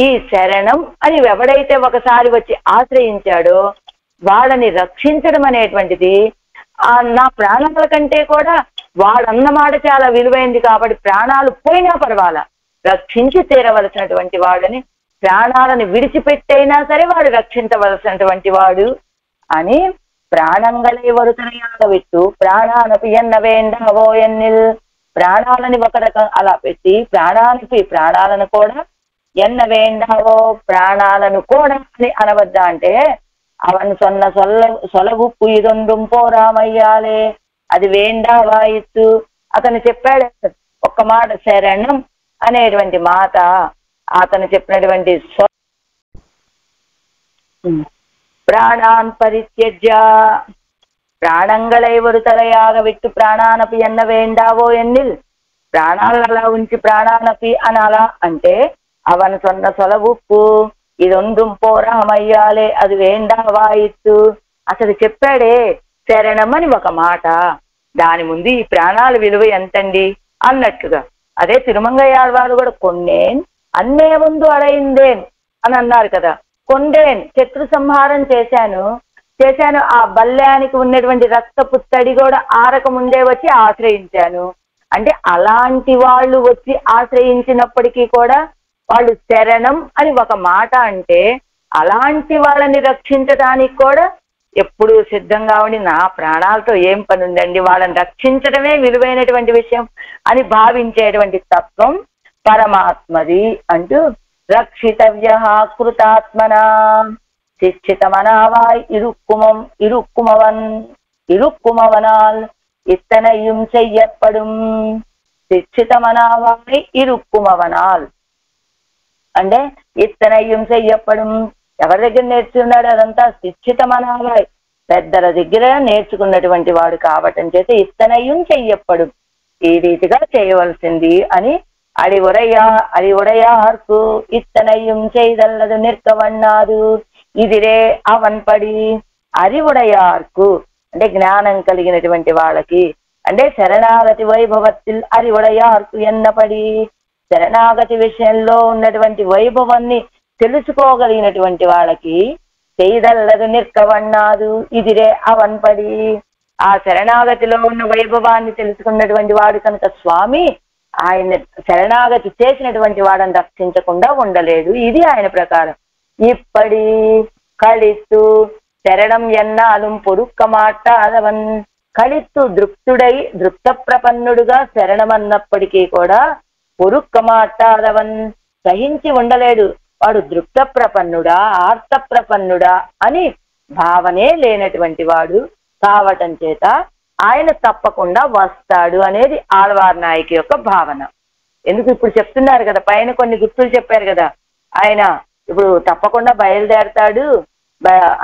S1: ఈ శరణం అని ఎవడైతే ఒకసారి వచ్చి ఆశ్రయించాడో వాళ్ళని రక్షించడం అనేటువంటిది నా ప్రాణాల కంటే కూడా వాడన్నమాట చాలా విలువైంది. కాబట్టి ప్రాణాలు పోయినా పర్వాలా రక్షించి తీరవలసినటువంటి వాడని, ప్రాణాలను విడిచిపెట్టైనా సరే వాడు రక్షించవలసినటువంటి వాడు అని ప్రాణంగళై వరుతనయాగ విట్టు ప్రాణానపి ఎన్న వేండావో ఎన్నిల్ ప్రాణాలని ఒక రకం అలా పెట్టి ప్రాణాలను కూడా ఎన్న వేండావో ప్రాణాలను కూడా అని అనవద్దా అంటే అవన్ సొన్న సొలవు పుయ్యదొండుం పోరామయ్యాలే అది వేండావాయిత్తు. అతను చెప్పాడు ఒక్క మాట శరణం అనేటువంటి మాట అతను చెప్పినటువంటి ప్రాణాన్ పరిత్యజ్య ప్రాణంగళై వరుతలయాగ విట్టు ప్రాణానపి ఎన్న వేండావో ఎన్నిల్ ప్రాణాలను అలా ఉంచి ప్రాణానపి అని అలా అంటే అవన్ సొన్న సొలవుప్పు ఇదొండుం పోరామయ్యాలే అది వేండావాయిత్తు అసలు చెప్పాడే శరణమని ఒక మాట, దాని ముందు ఈ ప్రాణాల విలువ ఎంతండి అన్నట్టుగా. అదే తిరుమంగయ్యాళ్వారు కూడా కొన్నేన్ అన్నే ముందు అడయిందేన్ అని అన్నారు కదా. కొండేన్ శత్రు సంహారం చేశాను, ఆ బల్యానికి ఉన్నటువంటి రక్తపు తడి కూడా ఆరక ముందే వచ్చి ఆశ్రయించాను. అంటే అలాంటి వాళ్ళు వచ్చి ఆశ్రయించినప్పటికీ కూడా వాళ్ళు శరణం అని ఒక మాట అంటే అలాంటి వాళ్ళని రక్షించడానికి కూడా ఎప్పుడు సిద్ధంగా ఉండి నా ప్రాణాలతో ఏం పని ఉందండి, వాళ్ళని రక్షించడమే విలువైనటువంటి విషయం అని భావించేటువంటి తత్వం పరమాత్మది అంటూ రక్షితవ్య కృతాత్మనా శిక్షితమనావాయ్ இருக்குமவனால் இத்தனையும் செய்யப்படும். శిక్షితమనావాయ్ இருக்குమవனால் అంటే ఇత్తనయ్యం చెయ్యప్పడం. ఎవరి దగ్గర నేర్చుకున్నాడు అదంతా? శిక్షితమనావాయ్, పెద్దల దగ్గర నేర్చుకున్నటువంటి వాడు కావటం చేత ఇత్తనయ్యం చెయ్యప్పడు, ఈ రీతిగా చేయవలసింది అని అడివుడయార్కు ఇత్తనయ్యం చేయదల్లదు నిర్కవన్నాదు ఇదిరే అవన్పడి. అరివుడయార్కు అంటే జ్ఞానం కలిగినటువంటి వాళ్ళకి, అంటే శరణాగతి వైభవத்தில் అరివుడయార్కు ఎన్నపడి, శరణాగతి విషయంలో ఉన్నటువంటి వైభవాన్ని తెలుసుకోగలిగినటువంటి వాళ్ళకి చేయదల్లదు నిర్కవన్నాదు ఇదిరే అవన్పడి. ఆ శరణాగతిలో ఉన్న వైభవాన్ని తెలుసుకున్నటువంటి వాడు కనుక స్వామి ఆయన శరణాగతి చేసినటువంటి వాడని రక్షించకుండా ఉండలేడు. ఇది ఆయన ప్రకారం. ఇప్పటి కళిత్తు శరణం ఎన్నాலும் పొరుక్క మాట్లాడవన్. కళిత్తు దృప్త ప్రపన్నుడుగా శరణమన్నప్పటికీ కూడా పొరుక్క మాట్లాడవన్ సహించి ఉండలేడు. వాడు దృప్త ప్రపన్నుడా ఆర్త ప్రపన్నుడా అని భావనే లేనటువంటి వాడు కావటం చేత ఆయన తప్పకుండా వస్తాడు అనేది ఆళ్వార్ నాయకి యొక్క భావన. ఎందుకు ఇప్పుడు చెప్తున్నారు కదా, పైన కొన్ని గుర్తులు చెప్పారు కదా, ఆయన ఇప్పుడు తప్పకుండా బయలుదేరతాడు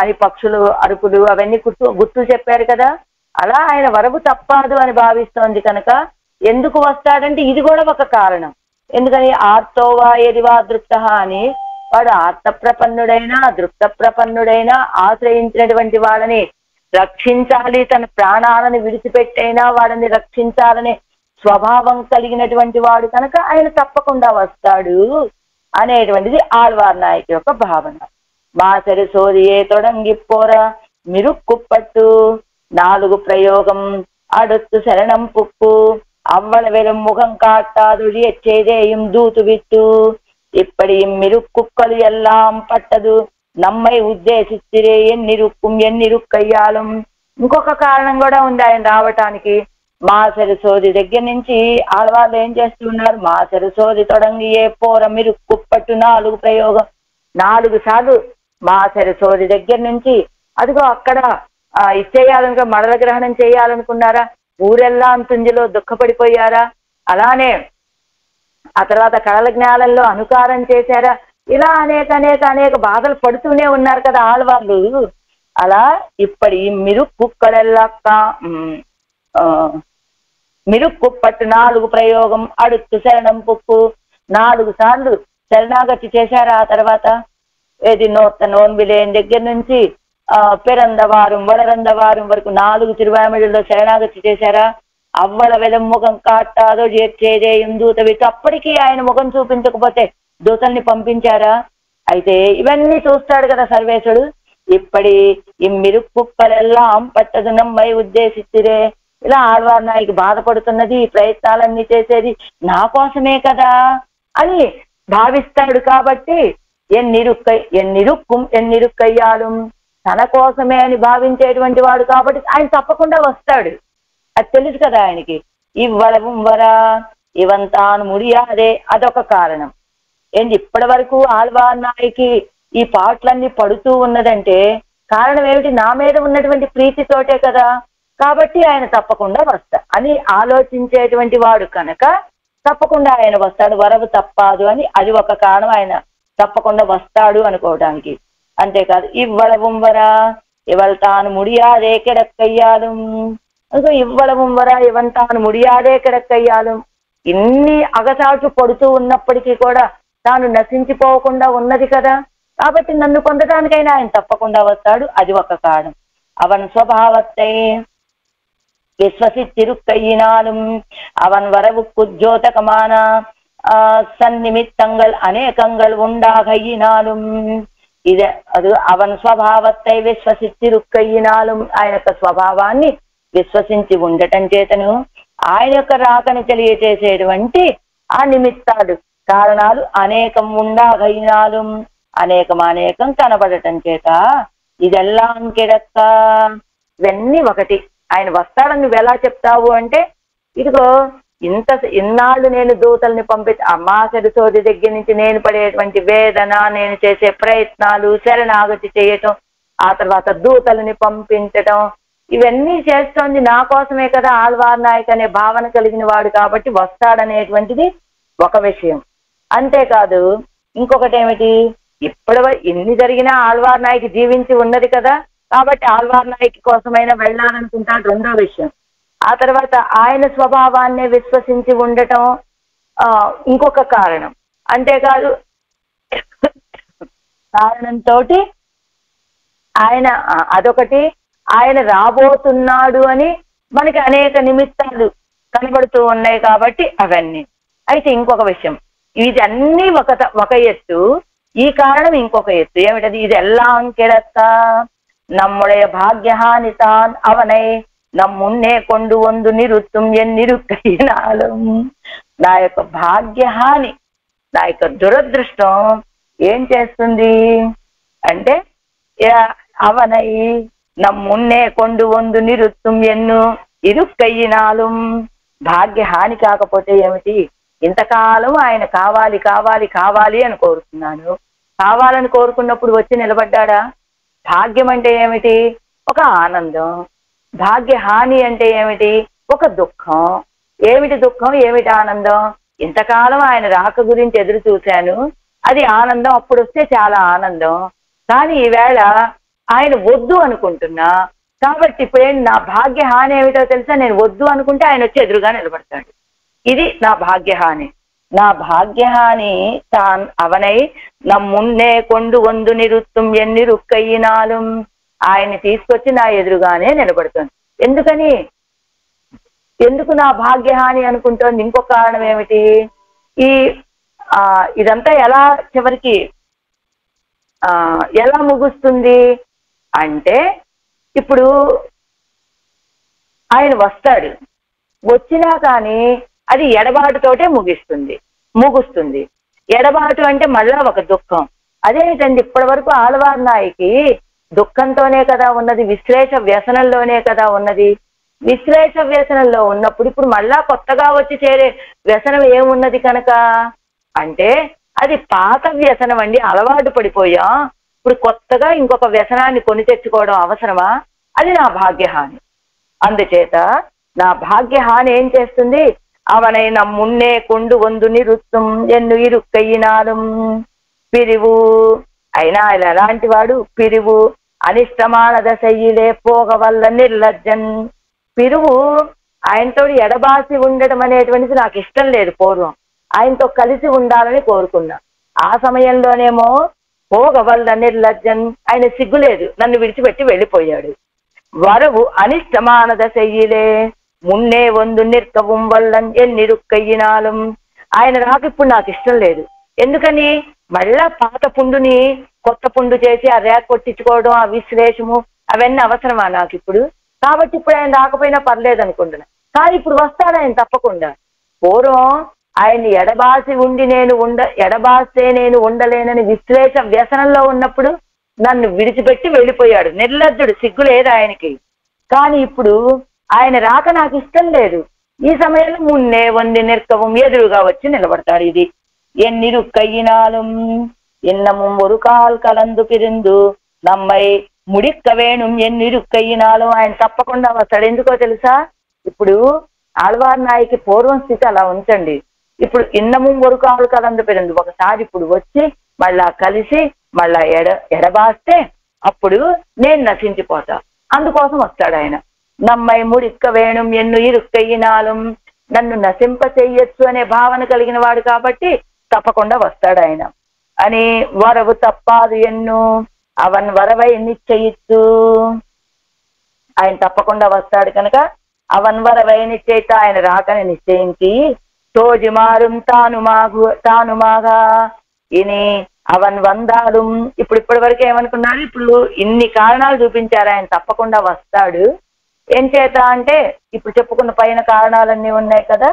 S1: అని పక్షులు అరుపులు అవన్నీ గుర్తులు చెప్పారు కదా. అలా ఆయన వరవు తప్పదు అని భావిస్తోంది కనుక ఎందుకు వస్తాడంటే ఇది కూడా ఒక కారణం. ఎందుకని ఆర్తోవా ఏదివా దృప్త అని, వాడు ఆర్త ప్రపన్నుడైనా దృప్త ప్రపన్నుడైనా ఆశ్రయించినటువంటి వాళ్ళని రక్షించాలి, తన ప్రాణాలను విడిచిపెట్టైనా వాడిని రక్షించాలనే స్వభావం కలిగినటువంటి వాడు కనుక ఆయన తప్పకుండా వస్తాడు అనేటువంటిది ఆళ్వార్ నాయకి యొక్క భావన. మాసరి సోదియే తొడంగిపోర మిరుక్కుప్పట్టు 4 ప్రయోగం அடுத்து శరణం పుప్పు అవ్వల వెలం ముఖం కాటాదుడి ఎచ్చేదేయం దూతు విట్టు ఇప్పటి మిరుక్కుక్కలు ఎల్లాం పట్టదు నమ్మై ఉద్దేశిస్తిరే ఎన్నిరుక్కయ్యాలం. ఇంకొక కారణం కూడా ఉంది ఆయన రావటానికి. మాసరి సోది దగ్గర నుంచి ఆడవాళ్ళు ఏం చేస్తున్నారు? మాసరి సోది తొడంగి ఏ పోర మిరుక్కుప్పట్టు 4 ప్రయోగం 4 సార్లు మాసరి సోది దగ్గర నుంచి అదిగో అక్కడ ఇచ్చేయాలనుకో మడల గ్రహణం చేయాలనుకున్నారా, ఊరెల్లా తుంజిలో దుఃఖపడిపోయారా, అలానే ఆ తర్వాత కళల జ్ఞానంలో అనుకారం చేశారా, ఇలా అనేక బాధలు పడుతూనే ఉన్నారు కదా ఆళ్వార్లు. అలా ఇప్పటి మిరుక్కుప్పట్టు 4 ప్రయోగం అడుత్తు శరణం పుప్పు 4 సార్లు శరణాగతి చేశారా. ఆ తర్వాత ఏది నోన్బిలేని దగ్గర నుంచి పెరందవారం వడరందవారం వరకు 4 తిరువామిడిలో శరణాగతి చేశారా. అవ్వల వెలం ముఖం కాటాదో చేదేయం దూత విట్టు, అప్పటికీ ఆయన ముఖం చూపించకపోతే దూతల్ని పంపించారా. అయితే ఇవన్నీ చూస్తాడు కదా సర్వేశ్వరుడు. ఇప్పటి మిరుక్కుప్పలెల్లాం పట్టదు నమ్మై ఉద్దేశిస్తురే. ఇలా ఆళ్వార్ నాయకి బాధపడుతున్నది, ప్రయత్నాలన్నీ చేసేది నా కోసమే కదా అని భావిస్తాడు. కాబట్టి ఎన్నిరుక్కయ్యాలు తన కోసమే అని భావించేటువంటి వాడు కాబట్టి ఆయన తప్పకుండా వస్తాడు. అది తెలుసు కదా ఆయనకి. ఇవ్వలవం వరా ఇవంతాను ముడియాదే అదొక కారణం. ఏంటి ఇప్పటి వరకు ఆళ్వార్ నాయకి ఈ పాటలన్నీ పడుతూ ఉన్నదంటే కారణం ఏమిటి? నా మీద ఉన్నటువంటి ప్రీతితోటే కదా. కాబట్టి ఆయన తప్పకుండా వస్తా అని ఆలోచించేటువంటి వాడు కనుక తప్పకుండా ఆయన వస్తాడు, వరవు తప్పదు అని అది ఒక కారణం ఆయన తప్పకుండా వస్తాడు అనుకోవడానికి. అంతేకాదు ఇవ్వలవం వరా ఇవల్తాను ముడియాదే కిడక్కయ్యాలు, ఇవ్వలవం వరా ఇవంతాను ముడియాదే కిడక్కయ్యాలు. ఇన్ని అగసాట్లు పడుతూ ఉన్నప్పటికీ కూడా తాను నశించిపోకుండా ఉన్నది కదా, కాబట్టి నన్ను పొందడానికైనా ఆయన తప్పకుండా వస్తాడు, అది ఒక కారణం. அவன் சுபாவத்தை விஸ்வசித்திருக்கையினாலும் அவன் வரவுக்கு ஜோதகமான சந்நிமித்தங்கள் அநேகங்கள் உண்டாகையினாலும் அது அவன் స్వభావத்தை విశ్వసిత్తిరుక్కయినాலும் ఆయన యొక్క స్వభావాన్ని విశ్వసించి ఉండటం చేతను ఆయన యొక్క రాకని తెలియచేసేటువంటి ఆ నిమిత్తాలు కారణాలు అనేకం ఉండాగయినాலும் అనేకం కనబడటం చేత ఇదెల్లా కిడక్క ఇవన్నీ ఒకటి. ఆయన వస్తాడని నువ్వు ఎలా చెప్తావు అంటే, ఇదిగో ఇన్నాళ్ళు నేను దూతల్ని అమాసరి సోది దగ్గర నుంచి నేను పడేటువంటి వేదన, నేను చేసే ప్రయత్నాలు, శరణాగతి చేయటం, ఆ తర్వాత దూతల్ని పంపించటం, ఇవన్నీ చేస్తోంది నా కోసమే కదా. ఆళ్వార్ నాయక్ అనే భావన కలిగిన వాడు కాబట్టి వస్తాడనేటువంటిది ఒక విషయం. అంతేకాదు ఇంకొకటి ఏమిటి, ఇన్ని జరిగినా ఆళ్వార్ నాయక్ జీవించి ఉన్నది కదా, కాబట్టి ఆళ్వార్ నాయక్ కోసమైనా వెళ్ళాలనుకుంటాడు, రెండో విషయం. ఆ తర్వాత ఆయన స్వభావాన్ని విశ్వసించి ఉండటం ఇంకొక కారణం. అంతేకాదు కారణంతో ఆయన అదొకటి, ఆయన రాబోతున్నాడు అని మనకి అనేక నిమిత్తాలు కనబడుతూ ఉన్నాయి కాబట్టి అవన్నీ. అయితే ఇంకొక విషయం, ఇదన్నీ ఒక ఎత్తు, ఈ కారణం ఇంకొక ఎత్తు. ఏమిటది? ఇది ఎలా కిడక్క நம்முடைய பாக்யஹானிதான் அவனை நம் முன்னே கொண்டு வந்து நிறுத்தும் ఎన్నిరుక్కైనాலும். నా యొక్క భాగ్యహాని, నా యొక్క దురదృష్టం ఏం చేస్తుంది అంటే, అవనై నమ్ మున్నే కొండు వందు నిరుత్తం ఎన్ను ఇరుక్కయినాలు. భాగ్యహాని కాకపోతే ఏమిటి, ఇంతకాలం ఆయన కావాలి కావాలి కావాలి అని కోరుకున్నాను. కావాలని కోరుకున్నప్పుడు వచ్చి నిలబడ్డా? భాగ్యం అంటే ఏమిటి? ఒక ఆనందం. భాగ్యహాని అంటే ఏమిటి? ఒక దుఃఖం. ఏమిటి దుఃఖం, ఏమిటి ఆనందం? ఇంతకాలం ఆయన రాక గురించి ఎదురు చూశాను, అది ఆనందం, అప్పుడు వస్తే చాలా ఆనందం. కానీ ఈవేళ ఆయన వద్దు అనుకుంటున్నా కాబట్టి ఇప్పుడేంటి నా భాగ్యహాని ఏమిటో తెలుసా? నేను వద్దు అనుకుంటే ఆయన వచ్చి ఎదురుగా నిలబడతాడు. ఇది నా భాగ్యహాని. నా భాగ్యహాని తాన్ అవనై నమ్ మున్నే కొండు వందు నిరుత్తం ఎన్నిరుక్కయినాలు. ఆయన్ని తీసుకొచ్చి నా ఎదురుగానే నిలబడుతుంది. ఎందుకు నా భాగ్యహాని అనుకుంటోంది? ఇంకొక కారణం ఏమిటి? ఇదంతా ఎలా చివరికి ఎలా ముగుస్తుంది అంటే, ఇప్పుడు ఆయన వస్తాడు, వచ్చినా కానీ అది ఎడబాటుతోటే ముగుస్తుంది. ఎడబాటు అంటే మళ్ళా ఒక దుఃఖం. అదేంటండి, ఇప్పటి వరకు ఆళ్వార్ నాయకి దుఃఖంతోనే కదా ఉన్నది, విశ్లేష వ్యసనంలోనే కదా ఉన్నది. విశ్లేష వ్యసనంలో ఉన్నప్పుడు ఇప్పుడు మళ్ళా కొత్తగా వచ్చి చేరే వ్యసనం ఏమున్నది కనుక అంటే, అది పాత వ్యసనం అండి, అలవాటు పడిపోయాం. ఇప్పుడు కొత్తగా ఇంకొక వ్యసనాన్ని కొని తెచ్చుకోవడం అవసరమా? అది నా భాగ్యహాని. అందుచేత నా భాగ్యహాని ఏం చేస్తుంది? అవనై నమ్ మున్నే కొండు వందు నిరుత్తం ఎన్ను ఇరుక్కయినాలు. పిరివు అయినా ఆయన ఎలాంటి వాడు? పిరివు అనిష్టమాన దశయిలే పోగ వల్ల నిర్లజ్జన్. పిరువు ఆయనతో ఎడబాసి ఉండడం అనేటువంటిది నాకు ఇష్టం లేదు. పూర్వం ఆయనతో కలిసి ఉండాలని కోరుకున్నా. ఆ సమయంలోనేమో పోగ వల్ల నిర్లజ్జన్, ఆయన సిగ్గులేదు, నన్ను విడిచిపెట్టి వెళ్ళిపోయాడు. వరవు అనిష్టమాన దశయిలే మున్నే వందు నిర్కవం వల్ల ఎన్నిరుక్కయినాలు. ఆయన రాక ఇప్పుడు నాకు ఇష్టం లేదు. ఎందుకని? మళ్ళా పాత పుండుని కొత్త పుండు చేసి ఆ రేఖ కొట్టించుకోవడం, ఆ విశ్లేషము, అవన్నీ అవసరమా నాకు ఇప్పుడు? కాబట్టి ఇప్పుడు ఆయన రాకపోయినా పర్లేదు అనుకుంటున్నా. కానీ ఇప్పుడు వస్తాడు ఆయన తప్పకుండా. పూర్వం ఆయన్ని ఎడబాస్తే నేను ఉండలేనని విశ్లేష వ్యసనంలో ఉన్నప్పుడు నన్ను విడిచిపెట్టి వెళ్ళిపోయాడు. నిర్లజ్జుడు, సిగ్గు లేదు ఆయనకి. కానీ ఇప్పుడు ఆయన రాక నాకు ఇష్టం లేదు. ఈ సమయంలో మున్నే వంది నిర్కవం ఎదురుగా వచ్చి నిలబడతాడు. ఇది ఎన్నిరుక్కయినాలు ఇన్నము ఒక కాల్ కలందు పిరిందు నమ్మై ముడిక్క వేణుం ఎన్నిరుక్కయినాలు. ఆయన తప్పకుండా వస్తాడు. ఎందుకో తెలుసా? ఇప్పుడు ఆళ్వార్ నాయకి పూర్వం స్థితి అలా ఉంచండి. ఇప్పుడు ఇన్నము ఒక కాలు కలందు పిరిందు ఒకసారి ఇప్పుడు వచ్చి మళ్ళా కలిసి మళ్ళా ఎడబాస్తే అప్పుడు నేను నశించిపోతా. అందుకోసం వస్తాడు ఆయన. నమ్మై ముడిక్క వేణుం ఎన్ను ఇరుక్కయినాలు. నన్ను నశింప చెయ్యొచ్చు అనే భావన కలిగిన వాడు కాబట్టి తప్పకుండా వస్తాడు ఆయన అని. వరవు తప్పాదు ఎన్ను అవన్ వరవై నిశ్చయిత్తు. ఆయన తప్పకుండా వస్తాడు కనుక అవన్వరవై నిశ్చయిత ఆయన రాకని నిశ్చయించి తోజిమారుం తానుమాగా ఇని అవన్ వందాలు. ఇప్పటి వరకు ఏమనుకున్నారు, ఇప్పుడు ఇన్ని కారణాలు చూపించారు ఆయన తప్పకుండా వస్తాడు. ఏం చేత అంటే ఇప్పుడు చెప్పుకున్న పైన కారణాలన్నీ ఉన్నాయి కదా,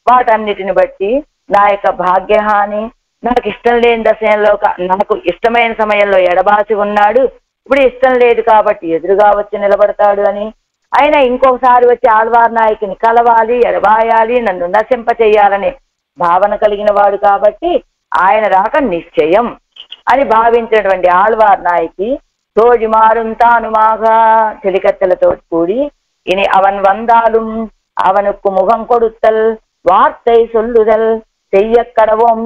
S1: వాటన్నిటిని బట్టి నా యొక్క భాగ్యహాని, నాకు ఇష్టం లేని దశలో నాకు ఇష్టమైన సమయంలో ఎడబాసి ఉన్నాడు, ఇప్పుడు ఇష్టం లేదు కాబట్టి ఎదురుగా వచ్చి నిలబడతాడు అని ఆయన ఇంకొకసారి వచ్చి ఆళ్వార్ నాయకుని కలవాలి, ఎడబాయాలి, నన్ను నశింప చెయ్యాలనే భావన కలిగిన వాడు కాబట్టి ఆయన రాక నిశ్చయం అని భావించినటువంటి ఆళ్వార్ నాయకి తోజిమారుం తానుమాగా చెలికత్తెలతో కూడి ఇని అవన్ వందాலும் அவனுக்கு முகம் கொடுத்தல் வார்த்தை சொல்லுதல் செய்ய కడవోం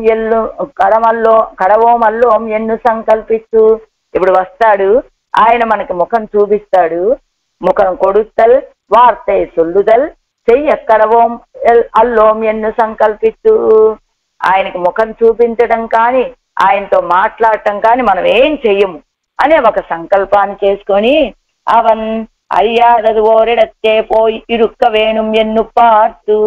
S1: అల్లోం ఎన్ను సంకల్పిస్తూ. ఇప్పుడు వస్తాడు ఆయన మనకి ముఖం చూపిస్తాడు, ముఖం కొడుతల్ వార్తై సొల్లుదల్ చెయ్య కడవోం అల్లోం ఎన్ను సంకల్పిస్తూ. ఆయనకి ముఖం చూపించడం కానీ ఆయనతో మాట్లాడటం కానీ మనం ఏం చెయ్యము అనే ఒక సంకల్పాన్ని చేసుకొని అవన్ అయ్యాదదు ఓరెడత్తే పోయి ఇరుక్క వేణుం ఎన్ను పార్తూ,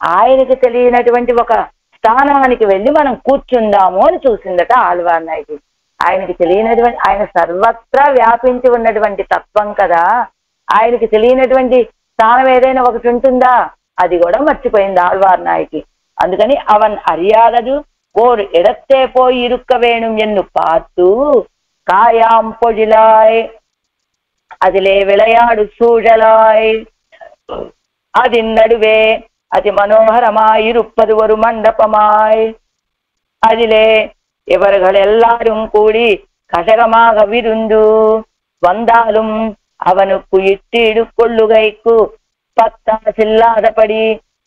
S1: ఆయనకి తెలియనటువంటి ఒక స్థానానికి వెళ్ళి మనం కూర్చుందాము అని చూసిందట ఆళ్వార్ నాయకి. ఆయనకి తెలియనటువంటి, ఆయన సర్వత్రా వ్యాపించి ఉన్నటువంటి తత్వం కదా, ఆయనకి తెలియనటువంటి స్థానం ఏదైనా ఒకటి ఉంటుందా, అది కూడా మర్చిపోయింది ఆళ్వార్ నాయకి. అందుకని అవన్ అరియాదదు ఓరు ఎడత్తే పోయి ఇరుక్క వేణుం ఎన్ను పార్తూ కాయాం పొజిలాయ్ அதிலே விளையாடு சூழலாய் அதின் நடுவே அதி மனோகரமாயிருப்பது ஒரு மண்டபமாய் அதிலே இவர்கள் எல்லாரும் கூடி கசகமாக விருந்து வந்தாலும் அவனுக்கு இட்டீடு கொள்ளுகைக்கு పత్తాసిల్లాదపడి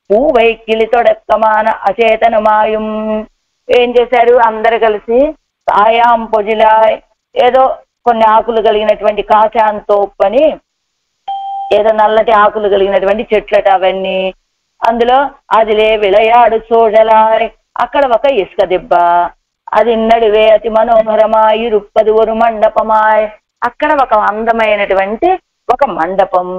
S1: పూవై కిలి తొడక్కమాన అచేతనమాయం. ఏం చేశారు, అందరు కలిసి కాయాం పొజిలాయ్, ఏదో కొన్ని ఆకులు కలిగినటువంటి కాశాంతోప్ అని ఏదో నల్లటి ఆకులు కలిగినటువంటి చెట్లట అవన్నీ, అందులో అదిలే విళయాడు చూడలాయ్, అక్కడ ఒక ఇసుక దిబ్బ, అది నడువే అతి మనోహరమాయి రుప్పది ఒరు మండపమాయ్, అక్కడ ఒక అందమైనటువంటి ఒక మండపం,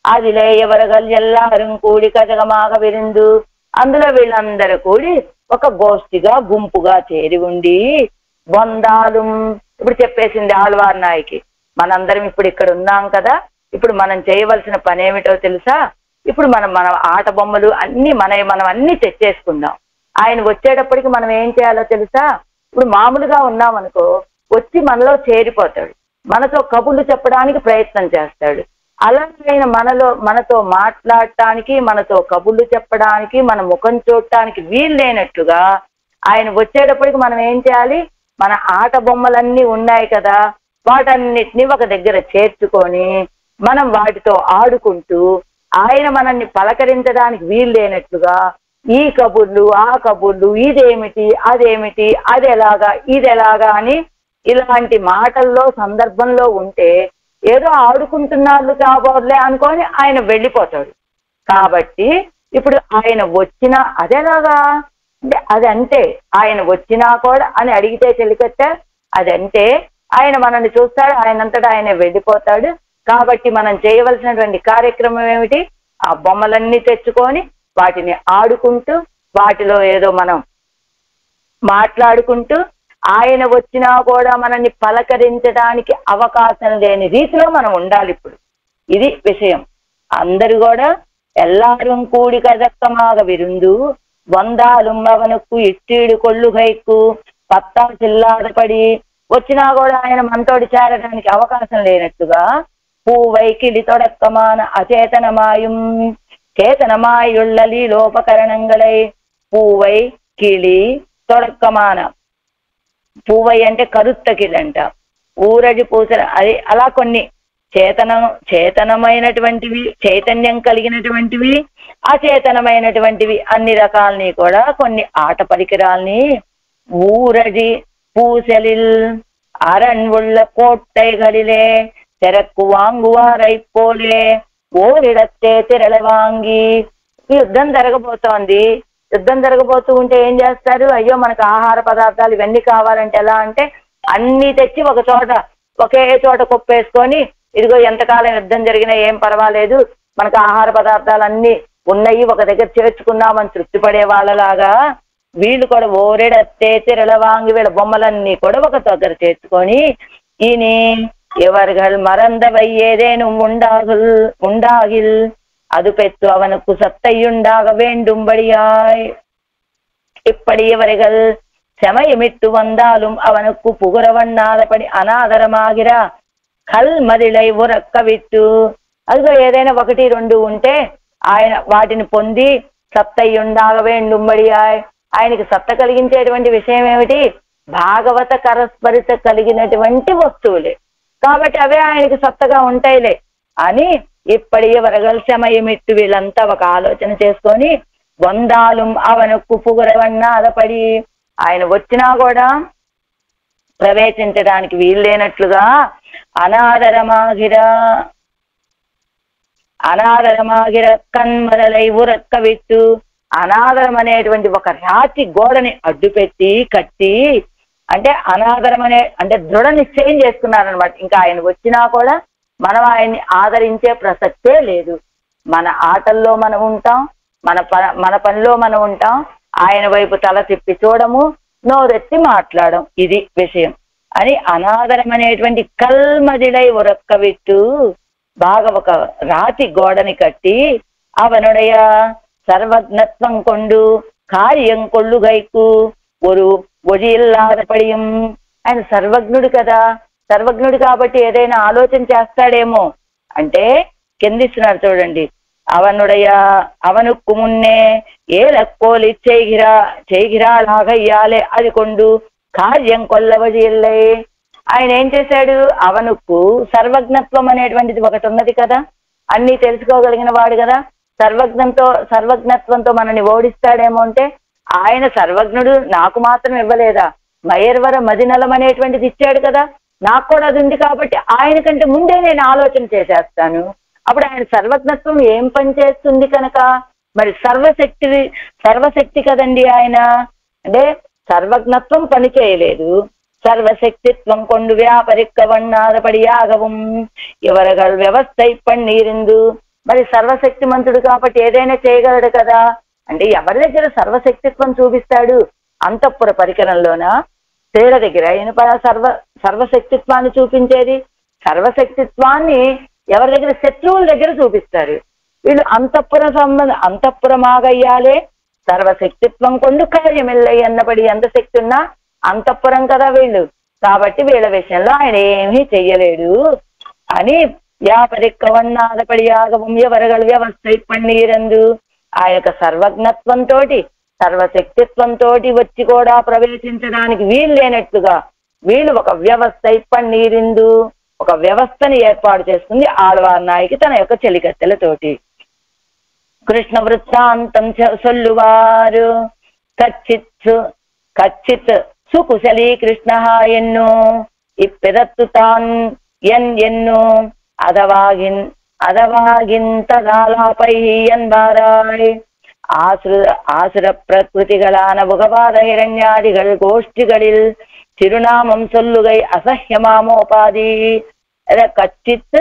S1: అదిలే ఎవరగల్ ఎల్లారం కూడి కజగమాగ విరిందు, అందులో వీళ్ళందరూ కూడి ఒక గోష్ఠిగా గుంపుగా చేరి ఉండి వందాలు. ఇప్పుడు చెప్పేసింది ఆళ్వార్ నాయకి, మనందరం ఇప్పుడు ఇక్కడ ఉన్నాం కదా, ఇప్పుడు మనం చేయవలసిన పని ఏమిటో తెలుసా, ఇప్పుడు మన ఆట బొమ్మలు అన్ని మనం అన్ని తెచ్చేసుకుందాం. ఆయన వచ్చేటప్పటికి మనం ఏం చేయాలో తెలుసా, ఇప్పుడు మామూలుగా ఉన్నాం అనుకో, వచ్చి మనలో చేరిపోతాడు, మనతో కబుర్లు చెప్పడానికి ప్రయత్నం చేస్తాడు. అలాగైనా మనతో మాట్లాడటానికి, మనతో కబుర్లు చెప్పడానికి, మన ముఖం చూడటానికి వీలు లేనట్టుగా ఆయన వచ్చేటప్పటికి మనం ఏం చేయాలి, మన ఆట బొమ్మలన్నీ ఉన్నాయి కదా, వాటన్నిటినీ ఒక దగ్గర చేర్చుకొని మనం వాటితో ఆడుకుంటూ ఆయన మనల్ని పలకరించడానికి వీలు లేనట్లుగా ఈ కబుర్లు ఆ కబుర్లు, ఇదేమిటి అదేమిటి అదెలాగా ఇదెలాగా అని ఇలాంటి మాటల్లో సందర్భంలో ఉంటే ఏదో ఆడుకుంటున్నారు కాబోలే అనుకొని ఆయన వెళ్ళిపోతాడు. కాబట్టి ఇప్పుడు ఆయన వచ్చినా అదేలాగా అంటే అదంటే ఆయన వచ్చినా కూడా అని అడిగితే చెలికట్టే, అదంటే ఆయన మనల్ని చూస్తాడు, ఆయనంతటా ఆయన వెళ్ళిపోతాడు. కాబట్టి మనం చేయవలసినటువంటి కార్యక్రమం ఏమిటి, ఆ బొమ్మలన్నీ తెచ్చుకొని వాటిని ఆడుకుంటూ వాటిలో ఏదో మనం మాట్లాడుకుంటూ ఆయన వచ్చినా కూడా మనల్ని పలకరించడానికి అవకాశం లేని రీతిలో మనం ఉండాలి. ఇప్పుడు ఇది విషయం. అందరూ కూడా ఎల్లారం కూడి కదక్కమాగ విరుందు వందాలు అవనుకు ఇట్టీడు కొల్లుగైకు పత్తా చిల్లాదపడి, వచ్చినా కూడా ఆయన మనతోటి చేరడానికి అవకాశం లేనట్టుగా పూవై కిలి తొడక్కమాన అచేతనమాయం చేతనమాయుళ్ళలి లోపకరణంగళై పూవై కిలి తొడక్కమాన, పూవై అంటే కరుత్త కిలి అంట, ఊరజి పూసల, అది అలా కొన్ని చేతనమైనటువంటివి, చైతన్యం కలిగినటువంటివి, అచేతనమైనటువంటివి అన్ని రకాలని కూడా కొన్ని ఆట పరికరాల్ని ఊరజి పూసలిల్ అరణ్ ఉళ్ళ కోట్టైகளிலே తెరకు వాంగువారై పోలే ఓరిడత్తే తిరళ వాంగి. యుద్ధం జరగబోతోంది, యుద్ధం జరగబోతూ ఉంటే ఏం చేస్తారు, అయ్యో మనకు ఆహార పదార్థాలు ఇవన్నీ కావాలంటే ఎలా అంటే అన్ని తెచ్చి ఒక చోట ఒకే చోట కుప్పేసుకొని ఇదిగో ఎంతకాలం యుద్ధం జరిగినా ఏం పర్వాలేదు, మనకు ఆహార పదార్థాలన్నీ ఉన్నాయి, ఒక దగ్గర చేర్చుకున్నామని తృప్తి పడే వాళ్ళలాగా వీళ్ళు కూడా ఓరెడత్తే తిరలవాంగి వీళ్ళ బొమ్మలన్నీ కూడా ఒక దగ్గర చేర్చుకొని ఇని ఎవరుகள் மறந்தவை ஏதேனும் உண்டாகில் அது பெற்று அவனுக்கு சத்தையுண்டாக வேண்டும்படியாய் இப்படி இவர்கள் செமையமிட்டு வந்தாலும் அவனுக்கு புகுரவண்ணாதபடி అనాదరమాగిరా కల్మదిలై ఉరక్క విట్టు. అదిగో ఏదైనా 1-2 ఉంటే ఆయన వాటిని పొంది సత్తయ్యుండాగ వేండుంబడియాయ్, ఆయనకి సత్త కలిగించేటువంటి విషయం ఏమిటి? భాగవత కరస్పరిత కలిగినటువంటి వస్తువులే కాబట్టి అవే ఆయనకి సత్తగా ఉంటాయిలే అని ఇప్పటి వరగల్ శమయమిట్టు వీళ్ళంతా ఒక ఆలోచన చేసుకొని వందాలు అవనకు పుగురవన్నాదపడి ఆయన వచ్చినా కూడా ప్రవేశించడానికి వీల్లేనట్లుగా అనాదరమాగిర కన్మరలై ఉరక్క విట్టు, అనాదరం అనేటువంటి ఒక రాతి గోడని అడ్డుపెట్టి కట్టి, అంటే అనాదరం అంటే దృఢ నిశ్చయం చేసుకున్నారనమాట. ఇంకా ఆయన వచ్చినా కూడా మనం ఆయన్ని ఆదరించే ప్రసక్తే లేదు. మన ఆటల్లో మనం ఉంటాం, మన పనిలో మనం ఉంటాం, ఆయన వైపు తల తిప్పి చూడము, నోరెత్తి మాట్లాడడం, ఇది విషయం అని అనాదరం అనేటువంటి కల్మదిలై ఉరక్క విట్టు బాగా ఒక రాతి గోడని కట్టి అవనుడయ సర్వజ్ఞత్వం కొండు కార్యం కొల్లుగైకు ஒரு ఒడిల్లాదపడియం. ఆయన సర్వజ్ఞుడు కదా, సర్వజ్ఞుడు కాబట్టి ఏదైనా ఆలోచన చేస్తాడేమో అంటే కిందిస్తున్నారు చూడండి. అవనుకు మున్నే ఏలక్కోలి చేగిరాలాగయ్యాలే అది కొండు కార్యం కొల్లవడిల్లే. ఆయన ఏం చేశాడు? అవనుకు సర్వజ్ఞత్వం అనేటువంటిది ఒకటి ఉన్నది కదా, అన్ని తెలుసుకోగలిగిన వాడు కదా, సర్వజ్ఞత్వంతో మనని ఓడిస్తాడేమో అంటే ఆయన సర్వజ్ఞుడు నాకు మాత్రం ఇవ్వలేదా, మయర్వర మదినలం అనేటువంటిది ఇచ్చాడు కదా, నాకు కూడా అది ఉంది కాబట్టి ఆయన కంటే ముందే నేను ఆలోచన చేసేస్తాను. అప్పుడు ఆయన సర్వజ్ఞత్వం ఏం పని చేస్తుంది కనుక మరి సర్వశక్తి కదండి ఆయన. అంటే సర్వజ్ఞత్వం పని చేయలేదు, సర్వశక్తిత్వం కొండు వ్యాపరిక్కవన్నాదపడి యాగవం ఎవరగల్ వ్యవస్థ ఇప్పన్నీరిందు. మరి సర్వశక్తిమంతుడు కాబట్టి ఏదైనా చేయగలడు కదా. అంటే ఎవరి దగ్గర సర్వశక్తిత్వం చూపిస్తాడు? అంతఃపుర పరికరంలోనా, స్త్రీల దగ్గర ఈయన సర్వశక్తిత్వాన్ని చూపించేది. సర్వశక్తిత్వాన్ని ఎవరి దగ్గర? శత్రువుల దగ్గర చూపిస్తారు. వీళ్ళు అంతఃపురమాగయ్యాలే సర్వశక్తిత్వం కొండు కార్యమిల్లై అన్నబడి ఎంత శక్తి ఉన్నా అంతఃపురం కదా వీళ్ళు, కాబట్టి వీళ్ళ విషయంలో ఆయన ఏమీ చెయ్యలేడు అని వ్యాపరిక్కవన్నాదపడి యాగవం ఎవరగల్ వ్యవస్థ పన్నీరందు. ఆ యొక్క సర్వజ్ఞత్వంతో సర్వశక్తిత్వంతో వచ్చి కూడా ప్రవేశించడానికి వీలు లేనట్లుగా వీళ్ళు ఒక వ్యవస్థ పన్నీరిందు, ఒక వ్యవస్థని ఏర్పాటు చేస్తుంది ఆళ్వార్ నాయకి తన యొక్క చెలికత్తెలతోటి. కృష్ణ వృత్తాంతం సొల్లువారు కచ్చిత్ సుకుశలీ కృష్ణ ఎన్నో ఇప్పెదత్తు తాన్ ఎన్నో அதவாகிந்ததாலாபை என்பாராய் ஆசுர பிரகிருதிகளான புகபாத ஹிரண்யாதிகள் கோஷ்டிகளில் திருநாமம் சொல்லுகை అసహ్యమామోపాధి. కచ్చిత్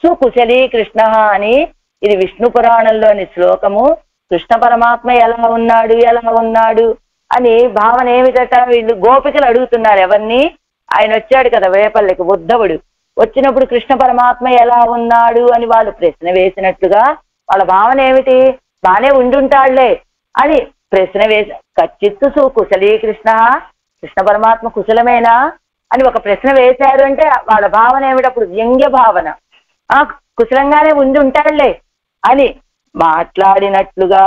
S1: సుకుశలీ కృష్ణ అని ఇది విష్ణు పురాణంలోని శ్లోకము. కృష్ణ పరమాత్మ ఎలా ఉన్నాడు అని భావన ఏమిటట? వీళ్ళు గోపికలు అడుగుతున్నారు ఎవరిని? ఆయన వచ్చాడు కదా వేపల్లికి, ఉద్ధవుడు వచ్చినప్పుడు కృష్ణ పరమాత్మ ఎలా ఉన్నాడు అని వాళ్ళు ప్రశ్న వేసినట్లుగా వాళ్ళ భావన ఏమిటి? బానే ఉండుంటాడులే అని ప్రశ్న వేసి కచ్చిత్తు సుకుశలీ కృష్ణ పరమాత్మ కుశలమేనా అని ఒక ప్రశ్న వేశారు అంటే వాళ్ళ భావన ఏమిటి? అప్పుడు వ్యంగ్య భావన, కుశలంగానే ఉండి ఉంటాడులే అని మాట్లాడినట్లుగా.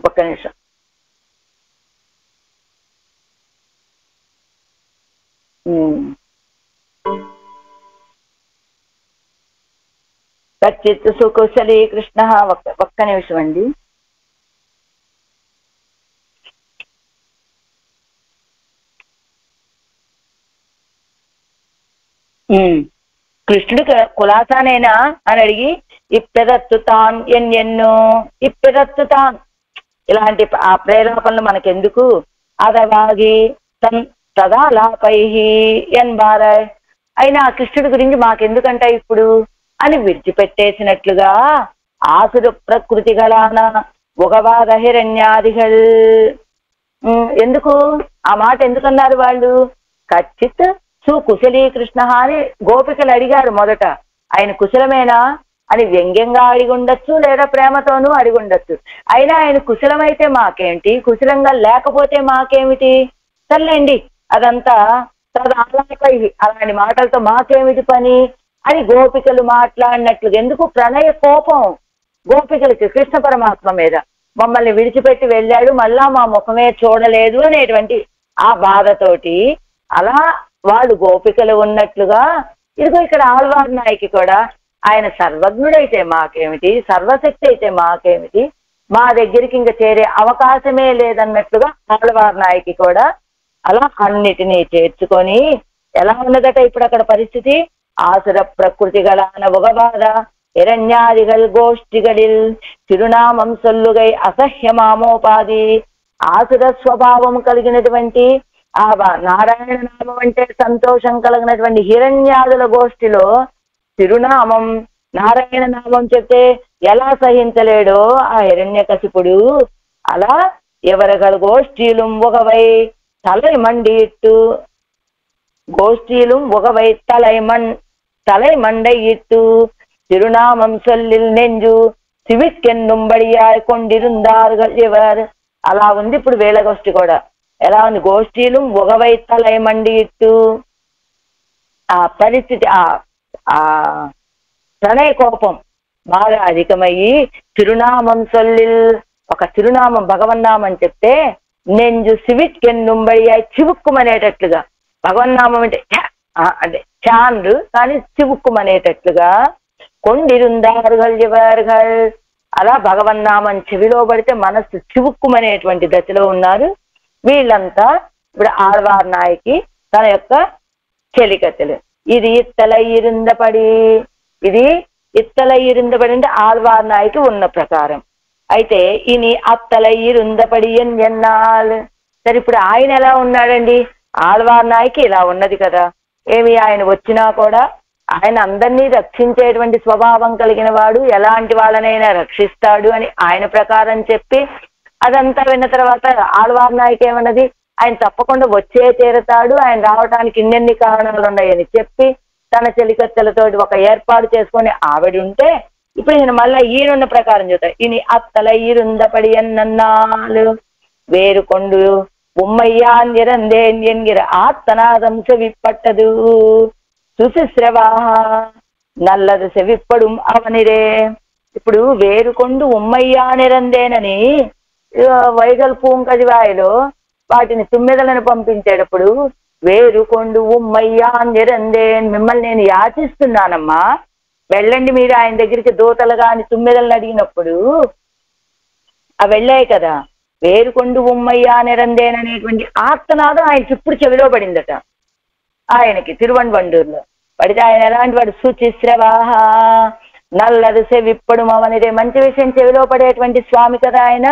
S1: ఒక్క నిమిషం. కచ్చిత్ సుకుశలీ కృష్ణ. ఒక్క నిమిషం అండి. కృష్ణుడు కులాసానేనా అని అడిగి ఇప్పెదత్తు తాన్ ఎన్నెన్నో ఇప్పెదత్తు తాన్ ఇలాంటి ఆ ప్రేరేపణలు మనకెందుకు? అదవాగి తదాలాపై ఎన్బారాయ్, అయినా కృష్ణుడి గురించి మాకెందుకంట ఇప్పుడు అని విడిచిపెట్టేసినట్లుగా ఆసుర ప్రకృతిగళాన ఉగవాద హిరణ్యాదిగల్. ఎందుకు ఆ మాట ఎందుకన్నారు వాళ్ళు? కచ్చిత్ సుకుశలీ కృష్ణ అని గోపికలు అడిగారు మొదట. ఆయన కుశలమేనా అని వ్యంగ్యంగా అడిగి ఉండొచ్చు, లేదా ప్రేమతోనూ అడిగి ఉండొచ్చు. అయినా ఆయన కుశలమైతే మాకేమిటి, కుశలంగా లేకపోతే మాకేమిటి, సర్లేండి అదంతా తదాలాపై అలాంటి మాటలతో మాకేమిటి పని అని గోపికలు మాట్లాడినట్లుగా. ఎందుకు? ప్రణయ కోపం గోపికలకి కృష్ణ పరమాత్మ మీద. మమ్మల్ని విడిచిపెట్టి వెళ్ళాడు, మళ్ళా మా ముఖమే చూడలేదు అనేటువంటి ఆ బాధతోటి అలా వాళ్ళు గోపికలు ఉన్నట్లుగా ఇదిగో ఇక్కడ ఆళ్వార్ నాయకి కూడా ఆయన సర్వజ్ఞుడైతే మాకేమిటి, సర్వశక్తి అయితే మాకేమిటి, మా దగ్గరికి ఇంకా చేరే అవకాశమే లేదన్నట్లుగా ఆళ్వార్ నాయకి కూడా అలా అన్నిటినీ చేర్చుకొని ఎలా ఉన్నదట ఇప్పుడు అక్కడ పరిస్థితి? ఆసుర ప్రకృతిగళాన ఉగబాధ హిరణ్యాదిగల్ గోష్ఠిగళిల్ తిరునామం సొల్లుగై అసహ్యమామోపాధి. ఆసుర స్వభావం కలిగినటువంటి ఆ నారాయణ నామం అంటే సంతోషం కలిగినటువంటి హిరణ్యాదుల గోష్ఠిలో తిరునామం నారాయణ నామం చెప్తే ఎలా సహించలేడో ఆ హిరణ్యకశిపుడు, అలా ఎవరగల గోష్ఠీలు ఒకవై తలై మండిట్టు, గోష్ఠీలు ఒకవై తలై మండయిట్టు తిరునామం సొల్లిల్ నెంజు సివిక్కెన్నుంబడియాయ్ కొండిరుందారుగల్ ఎవర్. అలా ఉంది ఇప్పుడు వేళ గోష్ఠి కూడా. ఎలా ఉంది? గోష్ఠీలు ఒకవై తలై మండిట్టు. ఆ పరిస్థితి ఆ ప్రణయ కోపం బాగా అధికమయ్యి తిరునామం సొల్లిల్, ఒక తిరునామం భగవన్నామం చెప్తే నెంజు సివిక్కెన్నుంబడియాయ్ చివుక్కుమనేటట్లుగా. భగవన్నామం అంటే అంటే చాండ్రు కానీ చివుక్కుమనేటట్లుగా కొండిరుందారుగల్ ఎవరుగల్. అలా భగవన్నామం చెవిలో పడితే మనస్సు చివుక్కుమనేటువంటి దశలో ఉన్నారు వీళ్ళంతా. ఇప్పుడు ఆళ్వార్ నాయకి తన యొక్క చెలికత్తెలు. ఇది ఇత్తలై ఇరుందపడి, ఇది ఇత్తలై ఇరుందపడి అంటే ఆళ్వార్ నాయకి ఉన్న ప్రకారం. అయితే ఇని అత్తలై ఇరుందపడి ఎన్నాళ్ళు. సరే ఇప్పుడు ఆయన ఎలా ఉన్నాడండి? ఆళ్వార్ నాయకి ఇలా ఉన్నది కదా. ఏమి ఆయన వచ్చినా కూడా ఆయన అందరినీ రక్షించేటువంటి స్వభావం కలిగిన వాడు, ఎలాంటి వాళ్ళనైనా రక్షిస్తాడు అని ఆయన ప్రకారం చెప్పి అదంతా విన్న తర్వాత ఆళ్వార్ నాయకి ఏమన్నది? ఆయన తప్పకుండా వచ్చే తీరతాడు, ఆయన రావడానికి ఇన్నెన్ని కారణాలు ఉన్నాయని చెప్పి తన చెలికత్తెలతోటి ఒక ఏర్పాటు చేసుకొని ఆవిడ ఉంటే, ఇప్పుడు ఈయన మళ్ళా ఈయనున్న ప్రకారం చెప్తాడు. ఈయన అత్తల ఈరుందపడి ఎన్నన్నాళ్ళు వేరుకొండు ఉమ్మయ్యా నిరందేన్ ఎన్గిర ఆత్తనాదం చెవిప్పట్టదు సుశిశ్రవాహ నల్లదు చెవిప్పడు అవనిరే. ఇప్పుడు వేరుకొండు ఉమ్మయ్యా నిరందేనని వైగల్ పూంకదివాయలో వాటిని తుమ్మెదలను పంపించేటప్పుడు వేరుకొండు ఉమ్మయ్యా నిరందేన్, మిమ్మల్ని నేను యాచిస్తున్నానమ్మా వెళ్ళండి మీరు ఆయన దగ్గరికి దూతలు కాని తుమ్మెదలను అడిగినప్పుడు అవి వెళ్ళాయి కదా. వేరుకొండు ఉమ్మయ్యా నిరందేన్ అనేటువంటి ఆర్తనాదం ఆయనకి ఇప్పుడు చెవిలో పడిందట. ఆయనకి తిరువన్వండూరులో పడితే ఆయన ఎలాంటి వాడు? శుచిశ్రవాహ నల్లదు చెవిప్పడు మవనిదే. మంచి విషయం చెవిలో పడేటువంటి స్వామి కదా ఆయన.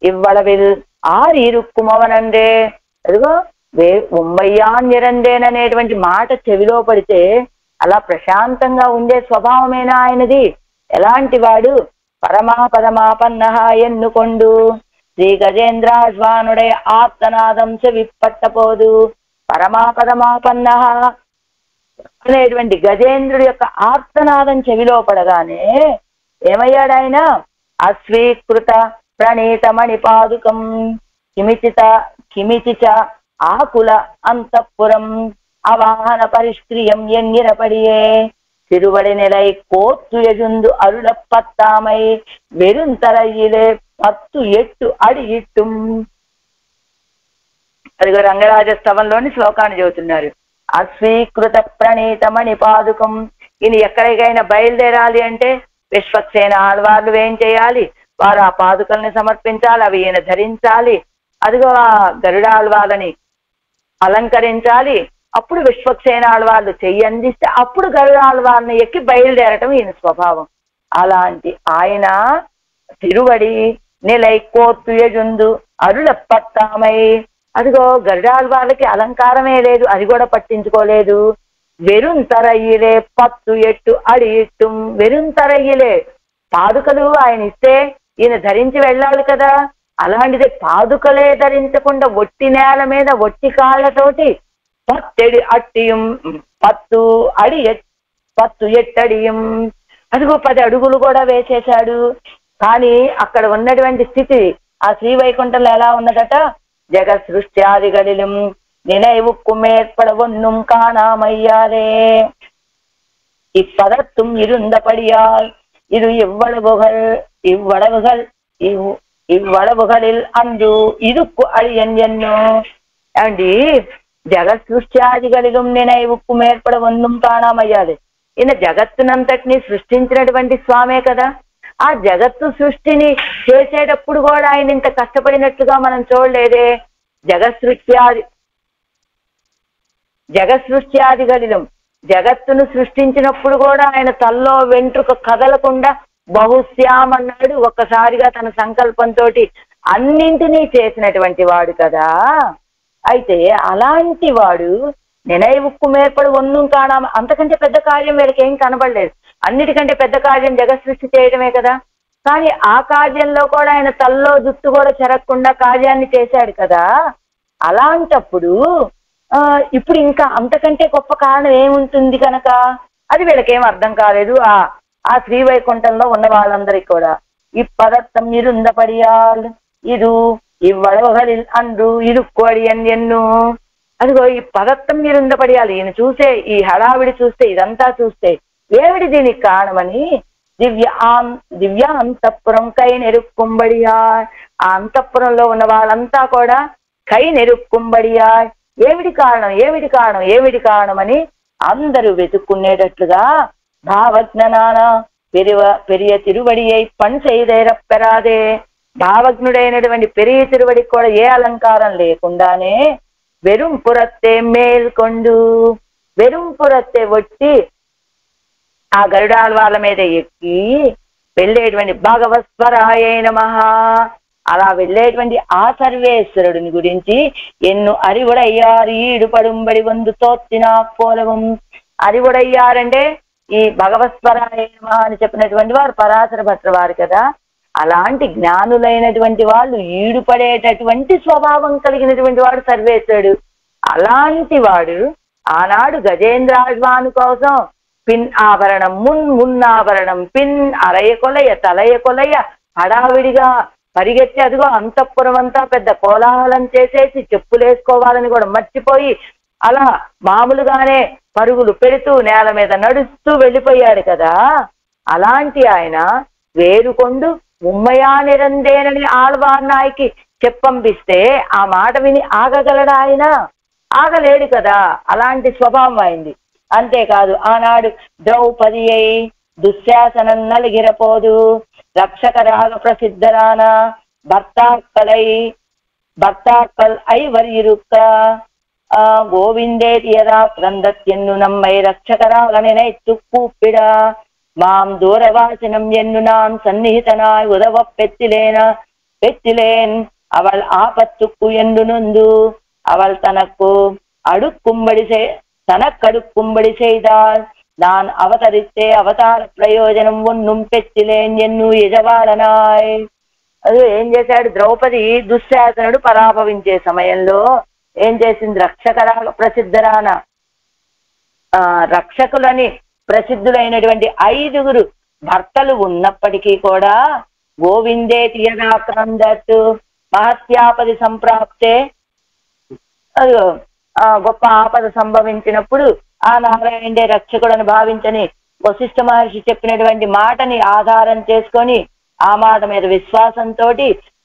S1: ఇవ్వళవిల్ ఆరిరుక్కుమవనందే. అదిగో ఉమ్మయ్యా నిరందేన్ అనేటువంటి మాట చెవిలో పడితే అలా ప్రశాంతంగా ఉండే స్వభావమేనా ఆయనది? ఎలాంటి వాడు? పరమాపదమాపన్న ఎన్నుకొండు శ్రీ గజేంద్రాజ్వానుడే ఆప్తనాదం చెవిప్పట్టపోదు. పరమాపదమాపన్న అనేటువంటి గజేంద్రుడి యొక్క ఆర్తనాదం చెవిలో పడగానే ఏమయ్యాడు ఆయన? అస్వీకృత ప్రణీత మణిపాదుకం కిమిచిచ ఆకుల అంతఃపురం అవాహన పరిష్క్రియం ఎన్నిరపడియే తిరువడి నిలై కోత్తు ఎజుందు అరుళప్పత్తామై వెరుంతరయిలే పత్తు ఎట్టు అడిగిట్టు. అదిగో రంగరాజస్తవంలోని శ్లోకాన్ని చెబుతున్నారు. అస్వీకృత ప్రణీత మణిపాదుకం. ఈయన ఎక్కడికైనా బయలుదేరాలి అంటే విశ్వక్సేన ఆళ్వార్లు ఏం చేయాలి? వారు ఆ పాదుకల్ని సమర్పించాలి, అవి ఈయన ధరించాలి. అదిగో ఆ గరుడాళ్వార్లని అలంకరించాలి. అప్పుడు విశ్వక్సేన ఆళ్వార్లు చెయ్యి అందిస్తే అప్పుడు గరుడాళ్వార్ని ఎక్కి బయలుదేరటం ఈయన స్వభావం. అలాంటి ఆయన తిరువడి నిలై కోత్తు ఎజుందు అరుళప్పత్తామై, అదిగో గరుడాల వాళ్ళకి అలంకారమే లేదు, అది కూడా పట్టించుకోలేదు. వెరుంతరయ్యలే పత్తు ఎట్టు అడి ఇట్టు, వెరుంతరయ్యలే పాదుకలు ఆయన ఇస్తే ఈయన ధరించి వెళ్ళాలి కదా, అలాంటిది పాదుకలే ధరించకుండా ఒట్టి నేల మీద ఒట్టి కాళ్ళతోటి పత్తెడి అట్టియం పత్తు అడి పత్తు ఎట్టడియం, అదిగో 10 అడుగులు కూడా వేసేశాడు. కానీ అక్కడ ఉన్నటువంటి స్థితి ఆ శ్రీవైకుంఠంలో ఎలా ఉన్నదట, జగత్ సృష్ట్యాదిகளிலும் நினைவுக்கும் ஏற்பட ஒன்னும் காணாமையாரே இப்பதத்தும் இருந்தபடியால் இது ఇవ్వడవుகளில் అందు ఇదుక్కు అడియన్ ఎన్నో. అండి జగత్ సృష్ట్యాదిகளிலும் నిனைవుக்கும் ఏర్పడ ఒన్నుం కాణామయ్యాలి. ఈయన జగత్తునంతటిని సృష్టించినటువంటి స్వామే కదా. ఆ జగత్తు సృష్టిని చేసేటప్పుడు కూడా ఆయన ఇంత కష్టపడినట్లుగా మనం చూడలేదే. జగత్సృష్ట్యాదిகளிலும் జగత్తును సృష్టించినప్పుడు కూడా ఆయన తల్లో వెంట్రుక కదలకుండా బహుశ్యాం అన్నాడు. ఒక్కసారిగా తన సంకల్పంతో అన్నింటినీ చేసినటువంటి వాడు కదా. అయితే అలాంటి వాడు నిனைவுக்கும் ఏర్పడి ఒన్నుం కాణామ, అంతకంటే పెద్ద కార్యం వీళ్ళకి ఏం కనబడలేదు. అన్నిటికంటే పెద్ద కార్యం జగత్ సృష్టి చేయడమే కదా. కానీ ఆ కార్యంలో కూడా ఆయన తల్లో జుట్టు కూడా చెరగకుండా కార్యాన్ని చేశాడు కదా. అలాంటప్పుడు ఇప్పుడు ఇంకా అంతకంటే గొప్ప కారణం ఏముంటుంది కనుక అది వీళ్ళకేం అర్థం కాలేదు. ఆ శ్రీవైకుంఠంలో ఉన్న వాళ్ళందరికీ కూడా ఈ పదత్తం ఇరుందపడియాల్ ఇది ఇవ్వడవగలి అండ్రు ఇరుక్కోడి అని ఎన్ను. అదిగో ఈ పదత్తం ఇరుందపడియాలి. ఈయన చూసే ఈ హడావిడి చూస్తే, ఇదంతా చూస్తే ఏమిటి దీనికి కారణమని దివ్య అంతఃపురం కై నెరుక్కుంబడియా, ఆ అంతఃపురంలో ఉన్న వాళ్ళంతా కూడా కై నెరుక్కుంబడియా, ఏమిటి కారణం ఏమిటి కారణం ఏమిటి కారణం అని అందరూ వెతుక్కునేటట్లుగా భావజ్ఞనాన పెరియ తిరువడియై పని చేయదేరప్పెరాదే. భావజ్ఞుడైనటువంటి పెరియ తిరువడికి కూడా ఏ అలంకారం లేకుండానే వెరుం పురత్తే మేల్కొండు, వెరుం పురత్తే వచ్చి ఆ గరుడాల వాళ్ళ మీద ఎక్కి వెళ్ళేటువంటి భగవస్వరాయ నమః, అలా వెళ్ళేటువంటి ఆ సర్వేశ్వరుడిని గురించి ఎన్ను అరివుడయ్యారు ఈడుపడుంబడి వందు తోత్తినా పోలవం. అరివుడయ్యారంటే ఈ భగవస్వరాయ నమః అని చెప్పినటువంటి వారు పరాశర భట్ల వారు కదా. అలాంటి జ్ఞానులైనటువంటి వాళ్ళు ఈడుపడేటటువంటి స్వభావం కలిగినటువంటి వాడు సర్వేశ్వరుడు. అలాంటి వాడు ఆనాడు గజేంద్రాజ్వాను కోసం పిన్ ఆభరణం మున్నాభరణం పిన్ అరయ కొలయ తలయ కొలయ హడావిడిగా పరిగెత్తి అదిగో అంతఃపురం అంతా పెద్ద కోలాహలం చేసేసి చెప్పులేసుకోవాలని కూడా మర్చిపోయి అలా మామూలుగానే పరుగులు పెడుతూ నేల మీద నడుస్తూ వెళ్ళిపోయాడు కదా. అలాంటి ఆయన వేరుకొండు ఉమ్మయా నిరందేనని ఆళ్వార్నాయికి చెప్పంపిస్తే ఆ మాట విని ఆగగలడా ఆయన? ఆగలేడు కదా. అలాంటి స్వభావం అయింది. అంతేకాదు ఆనాడు ద్రౌపది అయి దుశ్శాసనం నలిగిరపోదు రక్షకరాగ ప్రసిద్ధరాన భర్తాక్కల్ ఐవరిరుక్క గోవిందేతి యదా క్రందత్యన్ను నమ్మై రక్షకరాగనినై తుక్కుప్పిడ మాం దూరవాసినం ఎన్ను నాం సన్నిహితనాయ్ ఉదవ பெத்திலேன் அவள் ஆபத்துக்கு என்று நொந்து அவள் தனக்கடுக்கும்படி செய்தாள் நான் அவதரித்தே అవతార ప్రయోజనం ఒన్నుం పెత్తిలేన్ ఎన్ను యజవాడనాయ్. అది ఏం చేశాడు, ద్రౌపది దుశ్శాసనుడు పరాభవించే సమయంలో ఏం చేసింది, రక్షకరాగ ప్రసిద్ధరాన రక్షకులని ప్రసిద్ధులైనటువంటి 5 భర్తలు ఉన్నప్పటికీ కూడా గోవిందేతి యదా క్రందత్ మహత్యాపది సంప్రాప్తే, గొప్ప ఆపద సంభవించినప్పుడు ఆ నారాయణుడే రక్షకుడని భావించని వశిష్ఠ మహర్షి చెప్పినటువంటి మాటని ఆధారం చేసుకొని ఆ మాట మీద విశ్వాసంతో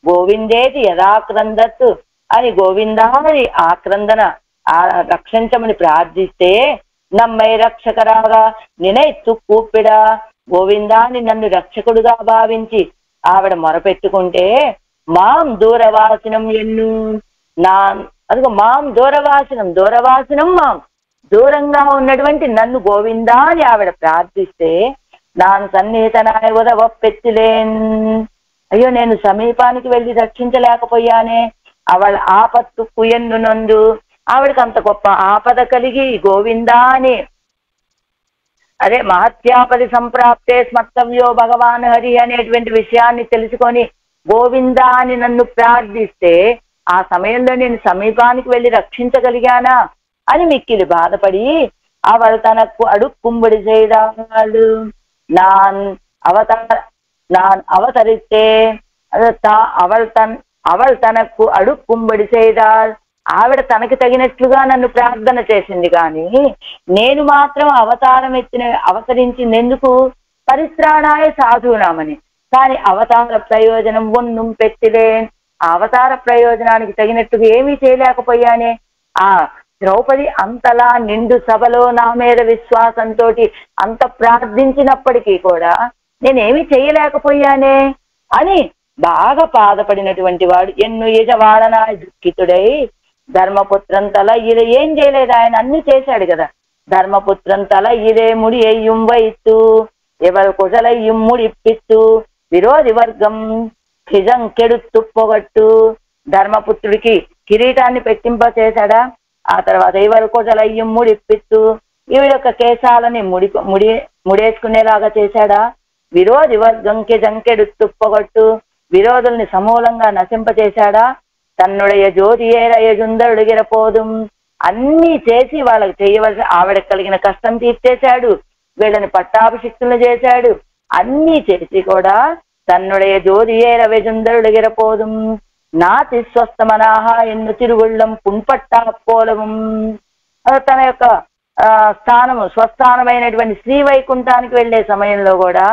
S1: గోవిందేతి యదాక్రందత్ అని గోవిందాని ఆక్రందన రక్షించమని ప్రార్థిస్తే నమ్మై రక్షకరాగా నినైత్తు కూప్పిడా గోవిందాన్ని నన్ను రక్షకుడుగా భావించి ఆవిడ మొరపెట్టుకుంటే మాం దూరవాసినం ఎన్ను అదిగో మాం దూరవాసినం మాం దూరంగా ఉన్నటువంటి నన్ను గోవిందా అని ఆవిడ ప్రార్థిస్తే నాను సన్నిహితనాయ ఉదవ పెత్తిలేన్, అయ్యో నేను సమీపానికి వెళ్ళి రక్షించలేకపోయానే, అవళ ఆపత్తుకు ఎన్ను నందు, ఆవిడకి అంత గొప్ప ఆపద కలిగి గోవిందా అని, అదే మహత్యాపది సంప్రాప్తే స్మర్తవ్యో భగవాన్ హరి అనేటువంటి విషయాన్ని తెలుసుకొని గోవిందా అని నన్ను ప్రార్థిస్తే ఆ సమయంలో నేను సమీపానికి వెళ్ళి రక్షించగలిగానా అని మిక్కిలి బాధపడి అవள் తనకు அடுக்கும்படி செய்தாள். நான் அவதரித்தே అవள் తనకు அடுக்கும்படி செய்தாள். ఆవిడ తనకి తగినట్లుగా నన్ను ప్రార్థన చేసింది, కానీ నేను మాత్రం అవతరించిందెందుకు? పరిత్రాణాయ సాధూనామని. కానీ అవతార ప్రయోజనం ఒన్నుం పెట్టిలే, ఆ అవతార ప్రయోజనానికి తగినట్టుగా ఏమీ చేయలేకపోయానే. ఆ ద్రౌపది అంతలా నిండు సభలో నా మీద విశ్వాసంతో అంత ప్రార్థించినప్పటికీ కూడా నేనేమి చేయలేకపోయానే అని బాగా బాధపడినటువంటి వాడు ఎన్ను యజవాడన దుఃఖితుడై ధర్మపుత్రం తల ఇదే ఏం చేయలేదు, ఆయన అన్ని చేశాడు కదా. ధర్మపుత్రం తల ఇదే ముడి ఎయ్యం వైత్తు ఎవరు కుశలయ్యం ముడిప్పిత్తు విరోధి వర్గం హిజం కెడుత్తు పొగట్టు. ధర్మపుత్రుడికి కిరీటాన్ని పెట్టింప చేశాడా, ఆ తర్వాత ఎవరు కుశలయ్యం ముడిప్పిత్తు ఈవిడ యొక్క కేశాలని ముడేసుకునేలాగా చేశాడా. విరోధి వర్గం కిజం కెడుత్తు పొగట్టు విరోధుల్ని సమూలంగా నశింపచేశాడా. తన్నుడయ జ్యోతియేరయజుందరుడిగిరపోదు అన్నీ చేసి వాళ్ళకి చేయవలసిన ఆవిడకి కలిగిన కష్టం తీర్చేశాడు, వీళ్ళని పట్టాభిషిక్తులు చేశాడు. అన్నీ చేసి కూడా తన్నుడయ జ్యోతియేరవజుందరుడిగిరపోదు నాతి స్వస్థమనాహ ఎన్ను తిరుగుళ్ళం పుంపట్టాపోలవం. తన యొక్క స్థానము స్వస్థానమైనటువంటి శ్రీవైకుంఠానికి వెళ్లే సమయంలో కూడా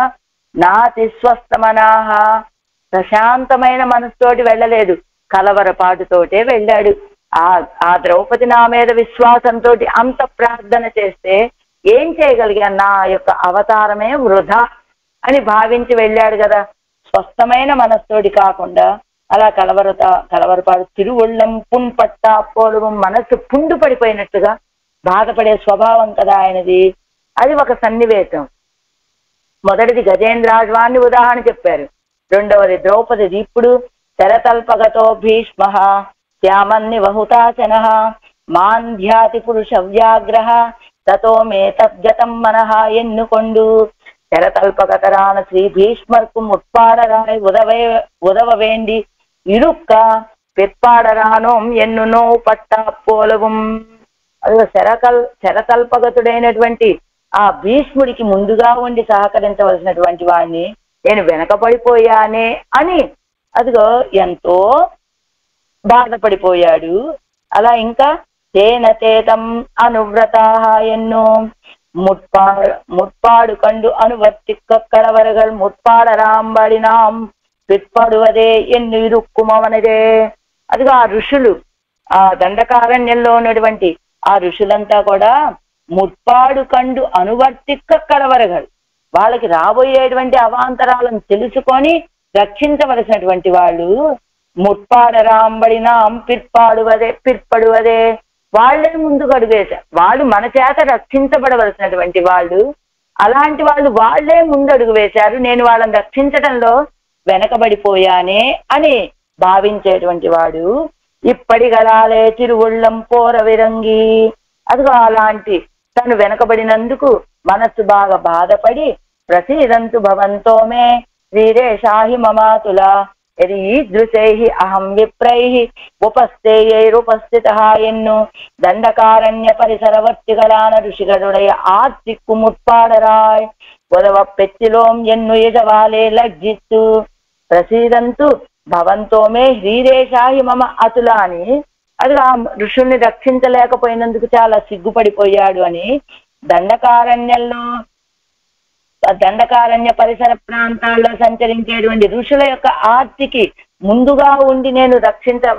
S1: నాతి స్వస్థమనాహ ప్రశాంతమైన మనసుతోటి వెళ్ళలేదు, కలవరపాటుతోటే వెళ్ళాడు. ఆ ద్రౌపది నా మీద విశ్వాసంతో అంత ప్రార్థన చేస్తే ఏం చేయగలిగా, నా యొక్క అవతారమే వృధా అని భావించి వెళ్ళాడు కదా. స్వస్థమైన మనస్తోటి కాకుండా అలా కలవరపాటు తిరువుళ్ళం పుంపట్ట పోలవం మనస్సు పుండు పడిపోయినట్టుగా బాధపడే స్వభావం కదా ఆయనది. అది ఒక సన్నివేశం. మొదటిది గజేంద్రాజ్వాన్ని ఉదాహరణ చెప్పారు. రెండవది ద్రౌపది. ఇప్పుడు శరతల్పగతో భీష్మ శ్యామన్ని వహుతాచన మాంధ్యాతి పురుష వ్యాగ్రహ తతో మే తద్గతం మనః ఎన్నుకొండు. శరతల్పగతరాన శ్రీ భీష్మర్కు ముట్పాడరాయ్ ఉదవ వేండి ఇరుక్క పెప్పాడరానోం ఎన్నునో పట్టా పోలవం. అది శరతల్పగతుడైనటువంటి ఆ భీష్ముడికి ముందుగా ఉండి సహకరించవలసినటువంటి వాడిని నేను వెనకబడిపోయానే అని అదిగో ఎంతో బాధపడిపోయాడు. అలా ఇంకా తేనతేతం అనువ్రతాహ ఎన్నో ముట్పాడు కండు అనువర్తిక్క కడవరగల్ ముట్పాడరాంబడినాం పిట్పడువదే ఎన్ను ఇరుక్కుమవనదే. అదిగో ఆ ఋషులు, ఆ దండకారణ్యంలో ఉన్నటువంటి ఆ ఋషులంతా కూడా ముట్పాడు కండు అనువర్తిక్క కడవరగల్, వాళ్ళకి రాబోయేటువంటి అవాంతరాలను తెలుసుకొని రక్షించవలసినటువంటి వాళ్ళు. ముట్పాడరాంబడినాం పిర్పడువదే వాళ్ళే ముందుకు అడుగేశారు. వాళ్ళు మన చేత రక్షించబడవలసినటువంటి వాళ్ళు, అలాంటి వాళ్ళు వాళ్ళే ముందు అడుగు వేశారు. నేను వాళ్ళని రక్షించడంలో వెనకబడిపోయానే అని భావించేటువంటి వాడు. ఇప్పటి గలాలే తిరువుళ్ళం పోర విరంగి. అదిగో అలాంటి తను వెనకబడినందుకు మనస్సు బాగా బాధపడి ప్రసీదంతు భవంతో మే శ్రీరేషాహి మమాతుల యది ఈదృశైః అహం విప్రైః ఉపస్థేయైరుపస్థితః ఎన్ను దండకారణ్య పరిసరవర్తిగలాన ఋషిగడుడయ ఆర్తిక్కు ముట్పాడరాయ్ ఉదవ పెత్తిలోం ఎన్ను యజవాలే లజ్జిత్తు. ప్రసీదంతు భవంతో మే శ్రీరేషాహి మమ అతుల అని, అది ఆ ఋషుల్ని రక్షించలేకపోయినందుకు చాలా సిగ్గుపడిపోయాడు అని దండకారణ్య పరిసర ప్రాంతాల్లో సంచరించేటువంటి ఋషుల యొక్క ఆర్తికి ముందుగా ఉండి నేను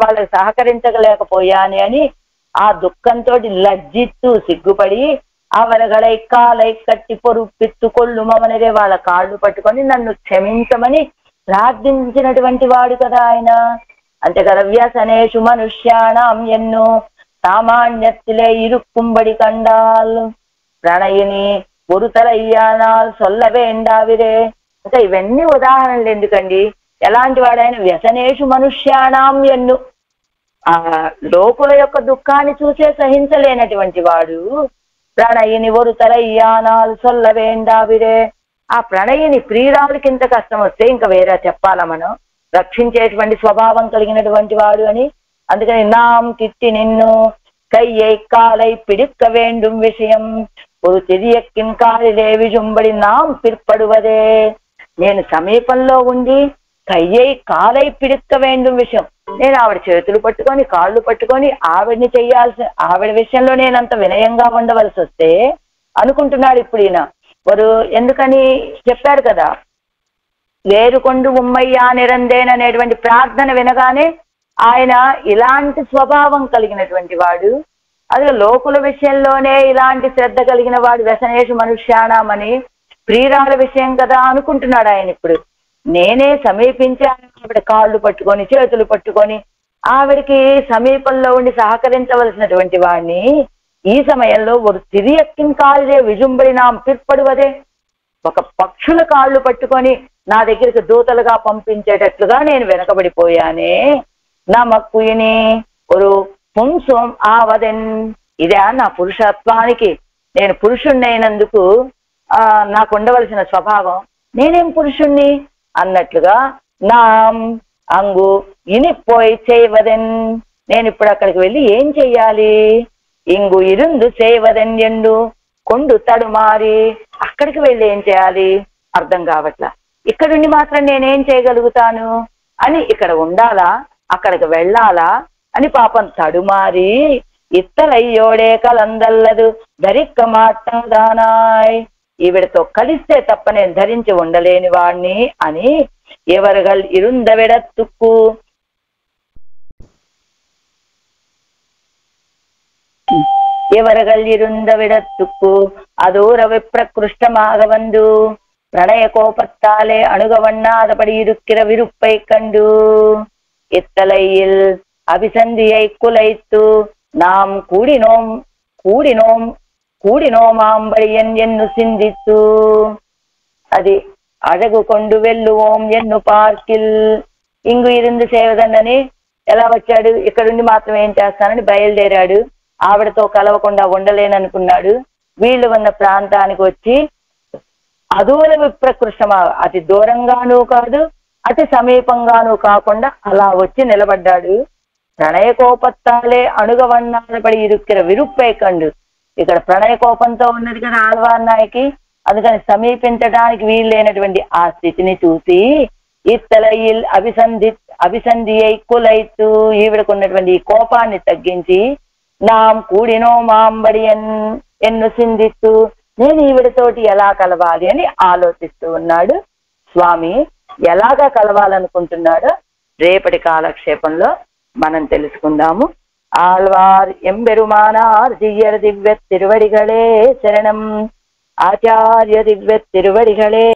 S1: వాళ్ళకి సహకరించలేకపోయాను అని ఆ దుఃఖంతో లజ్జిత్తు సిగ్గుపడి అవరగడై కాలై కట్టి పొరుపిత్తు కొల్లుమనదే వాళ్ళ కాళ్ళు పట్టుకొని నన్ను క్షమించమని ప్రార్థించినటువంటి వాడు కదా ఆయన. అంతే కదా. వ్యసనేషు మనుష్యాణం ఎన్నో సామాన్యత్తిలే ఇరుక్కుంబడి కండాల్ ప్రణయిని ఒరుతలయ్యానాల్ సొల్లవేండావిరే. ఇంకా ఇవన్నీ ఉదాహరణలు ఎందుకండి, ఎలాంటి వాడైనా వ్యసనేషు మనుష్యాణం ఎన్ను ఆ లోకుల యొక్క దుఃఖాన్ని చూసే సహించలేనటువంటి వాడు ప్రణయిని ఒరు తలయ్యానాలు సొల్ల వేండావిరే. ఆ ప్రణయిని ప్రియురాలకి ఇంత కష్టం వస్తే ఇంకా వేరే చెప్పాలా మనం? రక్షించేటువంటి స్వభావం కలిగినటువంటి వాడు అని. అందుకని నాం తిట్టి నిన్ను కయ్యై కాలై పిడిక్క వేండుం విషయం ஒரு திரியக்கின் காலிலே விழும்படி நாம் பிற்படுவதே. నేను సమీపంలో ఉండి కయ్యై కాలై పిడిక్క వేండుం విషయం, నేను ఆవిడ చేతులు పట్టుకొని కాళ్ళు పట్టుకొని ఆవిడని ఆవిడ విషయంలో నేనంత వినయంగా ఉండవలసి వస్తే అనుకుంటున్నాడు ఇప్పుడు ఈయన. వారు ఎందుకని చెప్పారు కదా, వేరుకొండు ఉమ్మయ్యా నిరందేన్ అనేటువంటి ప్రార్థన వినగానే ఆయన ఇలాంటి స్వభావం కలిగినటువంటి వాడు, అదే లోకుల విషయంలోనే ఇలాంటి శ్రద్ధ కలిగిన వాడు వ్యసనేషు మనుష్యాణమని ప్రియురాల విషయం కదా అనుకుంటున్నాడు ఆయన. ఇప్పుడు నేనే సమీపించి ఆవిడ కాళ్ళు పట్టుకొని చేతులు పట్టుకొని ఆవిడికి సమీపంలో ఉండి సహకరించవలసినటువంటి వాడిని ఈ సమయంలో ఒక తిరియక్కిన కాళ్ళే విజుంబడినా పిற்பడువదే, ఒక పక్షుల కాళ్ళు పట్టుకొని నా దగ్గరికి దూతలుగా పంపించేటట్లుగా నేను వెనకబడిపోయానే. నా మక్కుయిని ఒక పుంసం ఆవదెన్, ఇదే నా పురుషత్వానికి, నేను పురుషుణ్ణైనందుకు నాకు ఉండవలసిన స్వభావం, నేనేం పురుషుణ్ణి అన్నట్లుగా నా అంగు ఇనిపోయి చేయవదెన్, నేను ఇప్పుడు అక్కడికి వెళ్ళి ఏం చెయ్యాలి? ఇంగు ఇరుందు చేయవదెన్ ఎండు కొండు తడుమారి, అక్కడికి వెళ్ళి ఏం చేయాలి అర్థం కావట్లా. ఇక్కడుండి మాత్రం నేనేం చేయగలుగుతాను అని, ఇక్కడ ఉండాలా అక్కడికి వెళ్ళాలా అని పాపం తడుమారి ఇత్తలయ్యోడే కలందల్లదు ధరిక్క మాట్లాదానాయ్, ఈవిడతో కలిస్తే తప్ప నేను ధరించి ఉండలేని వాణ్ణి అని ఎవరుగల్ ఇరుందవిడత్తుక్కు ఎవరుగల్ ఇరుందవిడత్తుక్కు அதூர விப்ரகிருஷ்டமாகவந்து பிரணய கோபத்தாலே அணுகவண்ணாதபடி இருக்கிற விருப்பை கண்டு இத்தலையில் அபிசந்தியை குலைத்து நாம் கூடினோமாம்படியன் ఎన్ను సింధిత్తు, అది అழகு కొండు వెల్లుவோம் ఎన్ను పార్కిల్, ఇంగు ఇరుందు సేవదన్నని ఎలా వచ్చాడు, ఇక్కడుండి మాత్రం ఏం చేస్తానని బయలుదేరాడు. ఆవిడతో కలవకుండా ఉండలేననుకున్నాడు. వీళ్ళు ఉన్న ప్రాంతానికి వచ్చి అదూర విప్రకృష్టమా, అతి దూరంగానూ కాదు అతి సమీపంగానూ కాకుండా అలా వచ్చి నిలబడ్డాడు. ప్రణయ కోపత్తాలే అణుగవన్నాడపడి ఇరుక్కిర విరుప్పై కండు, ఇక్కడ ప్రణయ కోపంతో ఉన్నది కదా ఆళ్వార్ నాయకి, అందుకని సమీపించడానికి వీల్లేనటువంటి ఆ స్థితిని చూసి ఇత్తలయిల్ అభిసంధియై కులైతు, ఈవిడకున్నటువంటి ఈ కోపాన్ని తగ్గించి నాం కూడినో మాంబడి ఎన్ను సింధిత్తు, నేను ఈవిడతోటి ఎలా కలవాలి అని ఆలోచిస్తూ ఉన్నాడు. స్వామి ఎలాగా కలవాలనుకుంటున్నాడో రేపటి కాలక్షేపంలో మనం తెలుసుకుందాము. ఆళ్వార్ ఎంబెరుమానార్ దివ్య దివ్య తిరువడిகளே శరణం, ఆచార్య దివ్య తిరువడిகளே